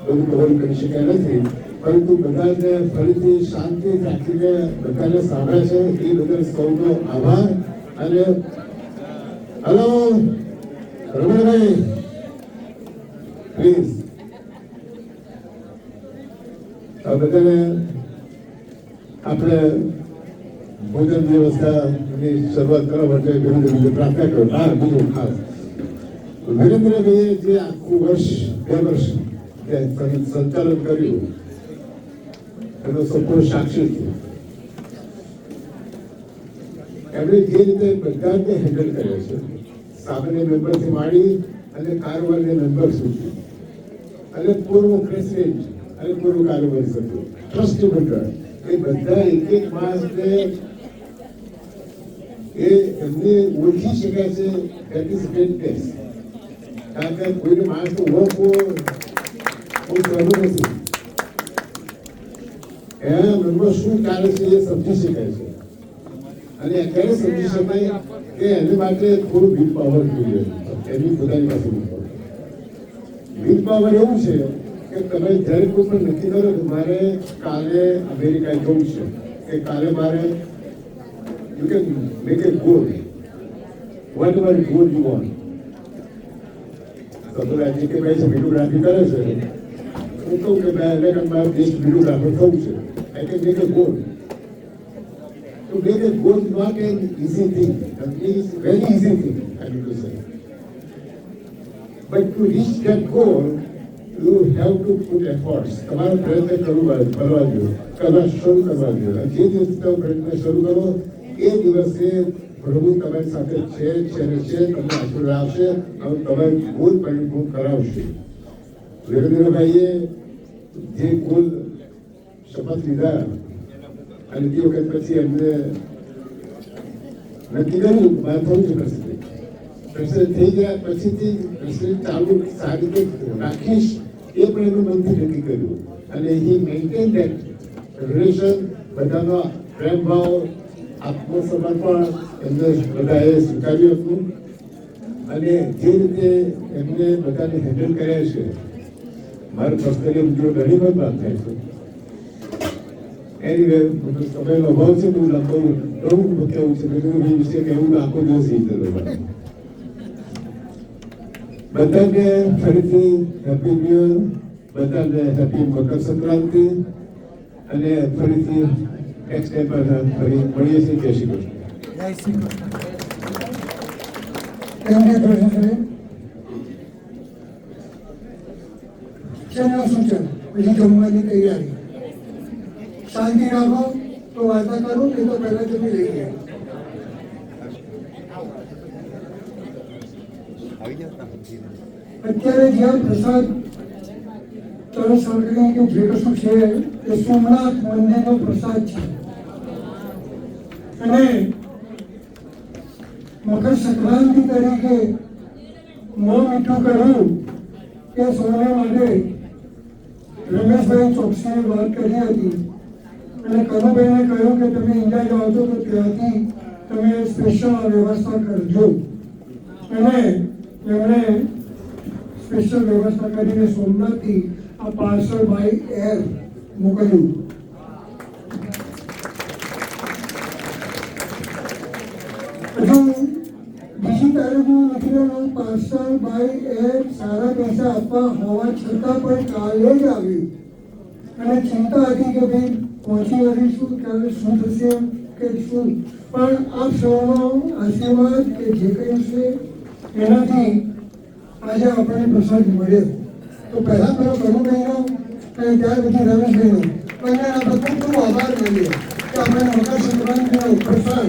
બધું કવર કરી શક્યા નથી. પરંતુ બધાને ફરીથી શાંતિ રાખીને બધાને સાંભળે છે એ બદલ સૌનો આભાર. અને હલો રમણભાઈ પ્લીઝ આ બધાને આપણે ભોજન વ્યવસ્થાની શરૂઆત કરવા માટે વિરેન્દ્રભાઈ પ્રાર્થના કરો. બીજું ખાસ વિરેન્દ્રભાઈએ જે આખું વર્ષ 2 વર્ષ સંચાલન કર્યું એનો સંપૂર્ણ સાક્ષી છે. એમણે જે રીતે બધાને હેન્ડલ કર્યા છે, સામાન્ય મેમ્બરથી માંડી અને કારોબારી મેમ્બર સુધી અને પૂર્વ પ્રેસિડેન્ટ અને પૂરું કારોબારી સભ્યો ટ્રસ્ટી મંડળ એ બધા એક માણસને એ એમને ઓળખી શકાય છે. That is greatness. કારણ કે કોઈને માણસને ઓળખવો બહુ સહેલું નથી. એના મનમાં શું ચાલે છે એ સમજી શકાય છે. અને અત્યારે સમજી શકાય કે એને માટે થોડું વિલ પાવર જોઈએ. એની પોતાની પાસે વિલ પાવર એવું છે કે તમે જ્યારે કોઈ પણ નક્કી કરો કે મારે કાલે અમેરિકા જવું છે કે કાલે મારે you can make a goal whatever goal you want. તો આજે કે ભાઈ વિડીયોગ્રાફી કરે છે હું કહું કે ભાઈ મારે બેસ્ટ વિડીયોગ્રાફર થવું છે. I can make a goal. To make a goal is not an easy thing. It is a very easy thing, I mean to say. But to reach that goal, you have to put efforts. તમારે પ્રયત્ન કરવા જોઈએ, કરવા શરૂ કરવા જોઈએ. જે દિવસે તમે પ્રયત્ન શરૂ કરો એ દિવસે પ્રભુ તમારી સાથે છે તમને આશીર્વાદ આપશે અને તમારી ગોલ પરિપૂર્ણ કરાવશે. વીરેન્દ્રભાઈએ જે ગોલ શપથ લીધા અને તે વખત પછી એમને નક્કી કર્યું મારે થવું છે પ્રેસિડેન્ટ થઈ ગયા પછીથી પ્રેસિડેન્ટ ચાલુ સારી રીતે રાખીશ એ પણ એનું મનથી નક્કી કર્યું. અને હી મેન્ટેન ધેટ રિલેશન. બધાનો પ્રેમ ભાવ આત્મસમર્પણ એમને બધાએ સ્વીકાર્યું હતું. અને જે રીતે એમને બધાને હેન્ડલ કર્યા છે મારે પર્સનલી જો ઘણી બધી વાત થાય છે. એનીવે સમયનો અભાવ છે બહુ લાંબો બહુ કેવું છે બધું એ વિશે કહેવું આખો દિવસ થઈ જતો. બધાને ફરીથી હેપી ન્યુ યર, બધાને હેપી મકર સંક્રાંતિ અને ફરીથી નેક્સ્ટ ટાઈમ પર ફરી મળીએ છીએ. જય શ્રી કૃષ્ણ. જય શ્રી કૃષ્ણ. કેન્દ્રીય પ્રશાસને ચેનલ સૂચન પછી જમવાની તૈયારી. શાંતિ રાખો તો વાર્તા કરું નહીં તો પહેલા જમી લઈએ. અત્યારે જ્યાં પ્રસાદ ચલો સાંકળી કે જે કશું છે એ સોમનાથ મંદિરનો પ્રસાદ છે. અને મકર સંક્રાંતિ તરીકે મોં મીઠું કરવું એ સૌને માટે રમેશભાઈ ચોકસીએ વાત કરી હતી. અને કનુભાઈને કહ્યું કે તમે ઇન્ડિયા જાઓ છો તો ત્યાંથી તમે સ્પેશિયલ વ્યવસ્થા કરજો. અને એમણે સ્પેશિયલ વ્યવસ્થા કરીને સોમનાથથી આ પાર્સલ બાય એર મોકલ્યું. હજુ બીજી તારીખનું નીકળેલું પાર્સલ બાય એર સારા પૈસા આપવા હોવા છતાં પણ કાલે જ આવ્યું. અને ચિંતા હતી કે ભાઈ પહોંચી વળીશું ત્યારે શું થશે કે શું. પણ આપ સૌનો આશીર્વાદ કે જે કંઈ છે એનાથી આજે આપણને પ્રસાદ મળ્યો. તો પહેલાં પેલો કનુભાઈનો અને ત્યાર પછી રમેશભાઈનો પણ આપણે ખૂબ ખૂબ આભાર માનીએ કે આપણે મકર સંક્રાંતિનો પ્રસાદ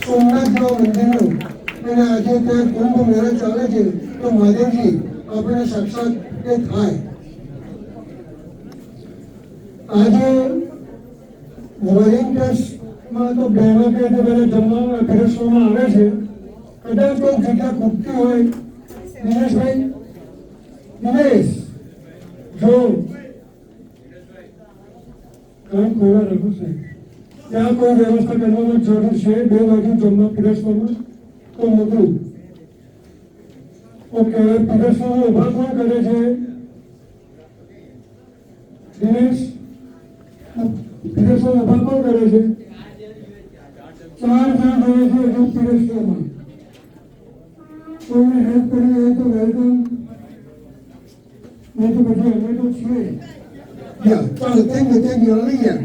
સોમનાથ જેવા મંદિરનો અને આજે ત્યાં કુંભ મેળા ચાલે છે તો મહાદેવજી આપણે સાક્ષાત એ થાય. આજે વોલેન્ટિયર્સમાં તો બહેનો કે બધા જમવામાં પીરસવામાં આવે છે. કદાચ કોઈ જગ્યા ખૂટતી હોય દિનેશભાઈ, દિનેશ જો કામ ખોવા રઘુ છે ત્યાં કોઈ વ્યવસ્થા કરવામાં જરૂર છે. 2 વાગે જમવા પીરસવામાં તો મોકલું. ઓકે, પીરસવામાં ઉભા કોણ કરે છે દિનેશ? પીરસવામાં ઉભા કોણ કરે છે? 4 જણ જોઈએ છે હજુ પીરસવામાં. કોઈને હેલ્પ કરી હોય તો વેલકમ, નહીં તો પછી અમે તો છીએ. ચાલો થેન્ક યુ આવી ગયા.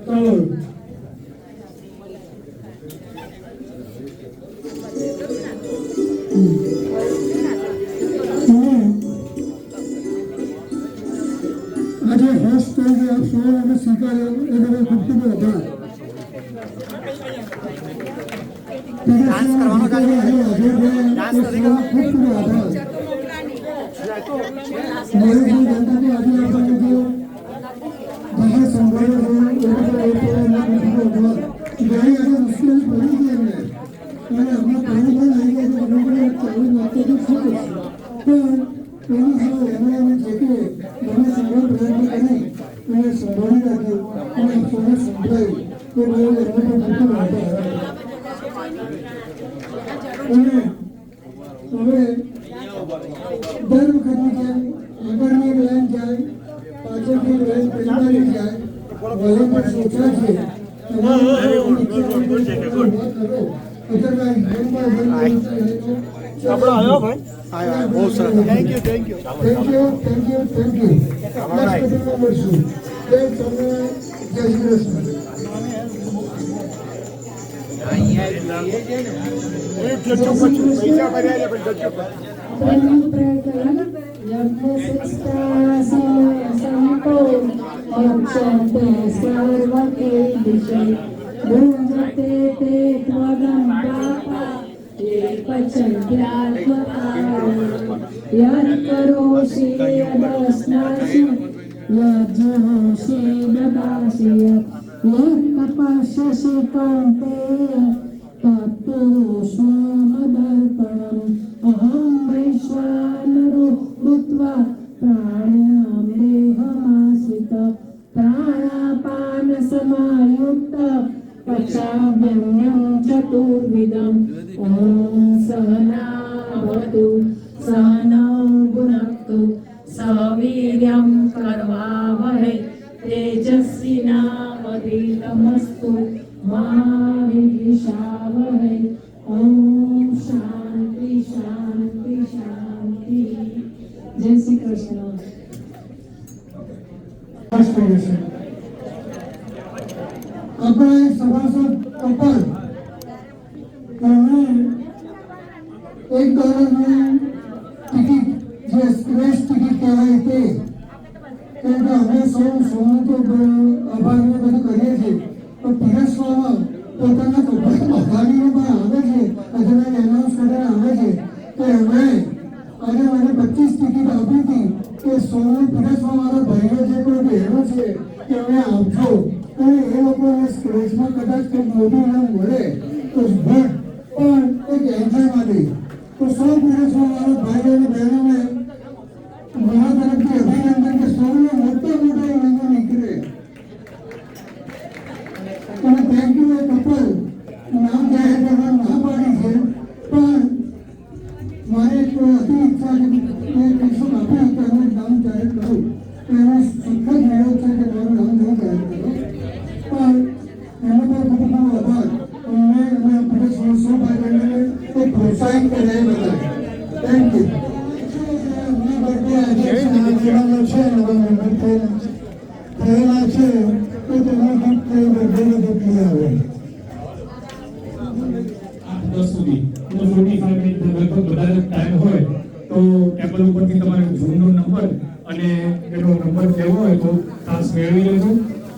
ચાલો આજે હોસ્ટ તરીકે આપ સૌ અમે સ્વીકાર્યો એ બદલ ખૂબ ખૂબ આભાર. ડાન્સ કરવાનો ખૂબ ખૂબ આભાર. મુશ્કેલી પડી ગઈ એમને અને અમને પાણી પણ આવી ગયા છે આપણે ચાલુ માતાજી શું કરશું પણ એની સામે એમણે જે કે મને સારો પ્રયત્ન કરી અને સંભાળી રાખ્યું અને સોને સંભળાયું તો બહુ એમને પણ ખૂબ વાંધો અને હવે દર વખતની જેમ આગળની લાઈન જાય પાછળની લાઈન પરિવારની જાય વલણ પણ સોચા છે આપણો આવ્યો ભાઈ આવ્યો બહુ સરસ થેન્ક યુ થેન્ક યુ મળશું જય સ્વામિનારાયણ જય શ્રી કૃષ્ણ પૈસા ભર્યા છે પણ अहं वैश्वानरो भूत्वा प्राणिनां देहमाश्रित प्राणापान समायुक्त पचाम्यन्नं चतुर्विधम् ॐ सहनावतु सहनौ भुनक्तु सवीर्यं करवावहै तेजस्विनावधीतमस्तु मा विद्विषावहै ॐ शांति शांति शांति जय श्री कृष्ण આપણે સભાસદ કપલ એમણે $1 ટિકિટ જે એક્સપ્રેસ ટિકિટ કહેવાય તે કેમ કે અમે સૌનું તો આભારને બધું કરીએ છીએ પણ પીરસવામાં પોતાના આભારીઓ પણ આવે છે અચાનક એનાઉન્સ કરીને આવે છે કે એમણે આજે મને 25 ટિકિટ આપી હતી કે સોનું પીરસવા મારા ભાઈઓ જે કોઈ બહેનો છે કે એમને આપજો અને એ લોકોને સ્ક્રેચમાં કદાચ કંઈક મોટું ઇનામ મળે તો ગુડ પણ એક એન્જોય માટે તો સૌ પીરસવા મારા ભાઈઓ અને બહેનોને મારા તરફથી અભિનંદન કે સૌને મોટા મોટા ઇનામો નીકળે અને થેન્ક યુ એ કપલ નામ જાહેર કરવાનું ના પાડી છે પણ મારે એક અતિ ઈચ્છા છે કે કશું આપી કે અમે નામ જાહેર કરું એનો સુખદ વિરોધ છે કે મારું નામ નહીં જાહેર કરો પણ એનો પણ ખૂબ ખૂબ આભાર અમને અને આપણે સૌ ભાઈ બહેનોને એ પ્રોત્સાહિત કરે એ બધા થેન્ક યુ એમની બર્થડે આજે છે નવા મેમ્બર થયેલા છે તો તેમને ગિફ્ટ બર્થડેની ગિફ્ટ લઈ આવે 8-10 સુધી 45 મિનિટ લગભગ વધારે ટાઈમ હોય તો ટેબલ ઉપરથી તમારે ઝૂમનો નંબર અને એનો નંબર લેવો હોય તો ખાસ મેળવી લેજો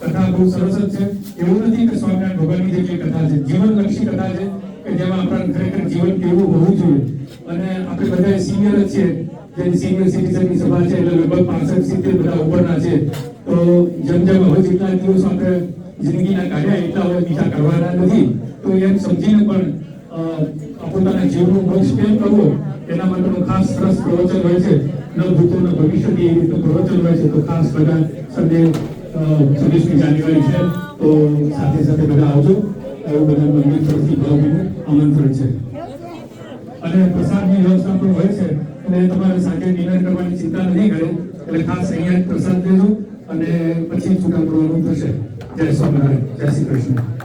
કથા બહુ સરસ જ છે એવું નથી કે સ્વામિનારાયણ ભગવાનની જેટલી કથા છે જીવનલક્ષી કથા છે કે જેમાં આપણા ખરેખર જીવન કેવું હોવું જોઈએ અને આપણે બધા સિનિયર જ છીએ જે સિનિયર સિટીઝનની સભા છે એટલે લગભગ 65-70 બધા ઉપરના છે તો જેમ જેમ હવે જેટલા દિવસ આપણે જિંદગીના કાઢ્યા એટલા હવે બીજા કરવાના નથી તો એમ સમજીને પણ પોતાના જીવનું મોક્ષ કેમ કરવો એના માટેનું ખાસ સરસ પ્રવચન હોય છે ન ભૂતો ન ભવિષ્યથી એ રીતનું પ્રવચન હોય છે તો ખાસ બધા સન્ડે 26મી જાન્યુઆરી છે તો સાથે સાથે બધા આવજો એવું બધા મંદિર તરફથી ભાવભીનું આમંત્રણ છે અને પ્રસાદની વ્યવસ્થા પણ હોય છે એટલે તમારે સાંજે ડિનર કરવાની ચિંતા નથી કરે એટલે ખાસ અહીંયા પ્રસાદ લેજો અને પછી છૂટા પડવાનું થશે જય સ્વામિનારાયણ જય શ્રી કૃષ્ણ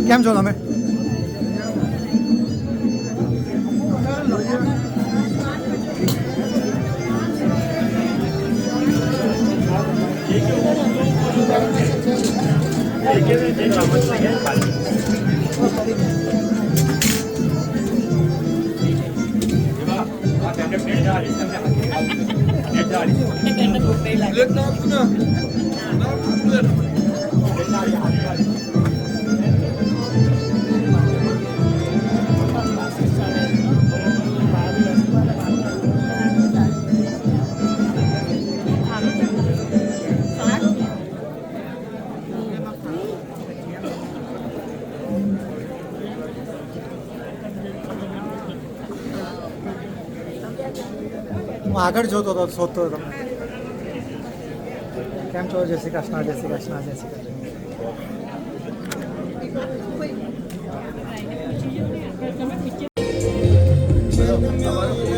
કેમ છો તમે હું આગળ જોતો હતો, શોધતો હતો. કેમ છો? જય શ્રી કૃષ્ણ, જય શ્રી કૃષ્ણ, જય શ્રી કૃષ્ણ.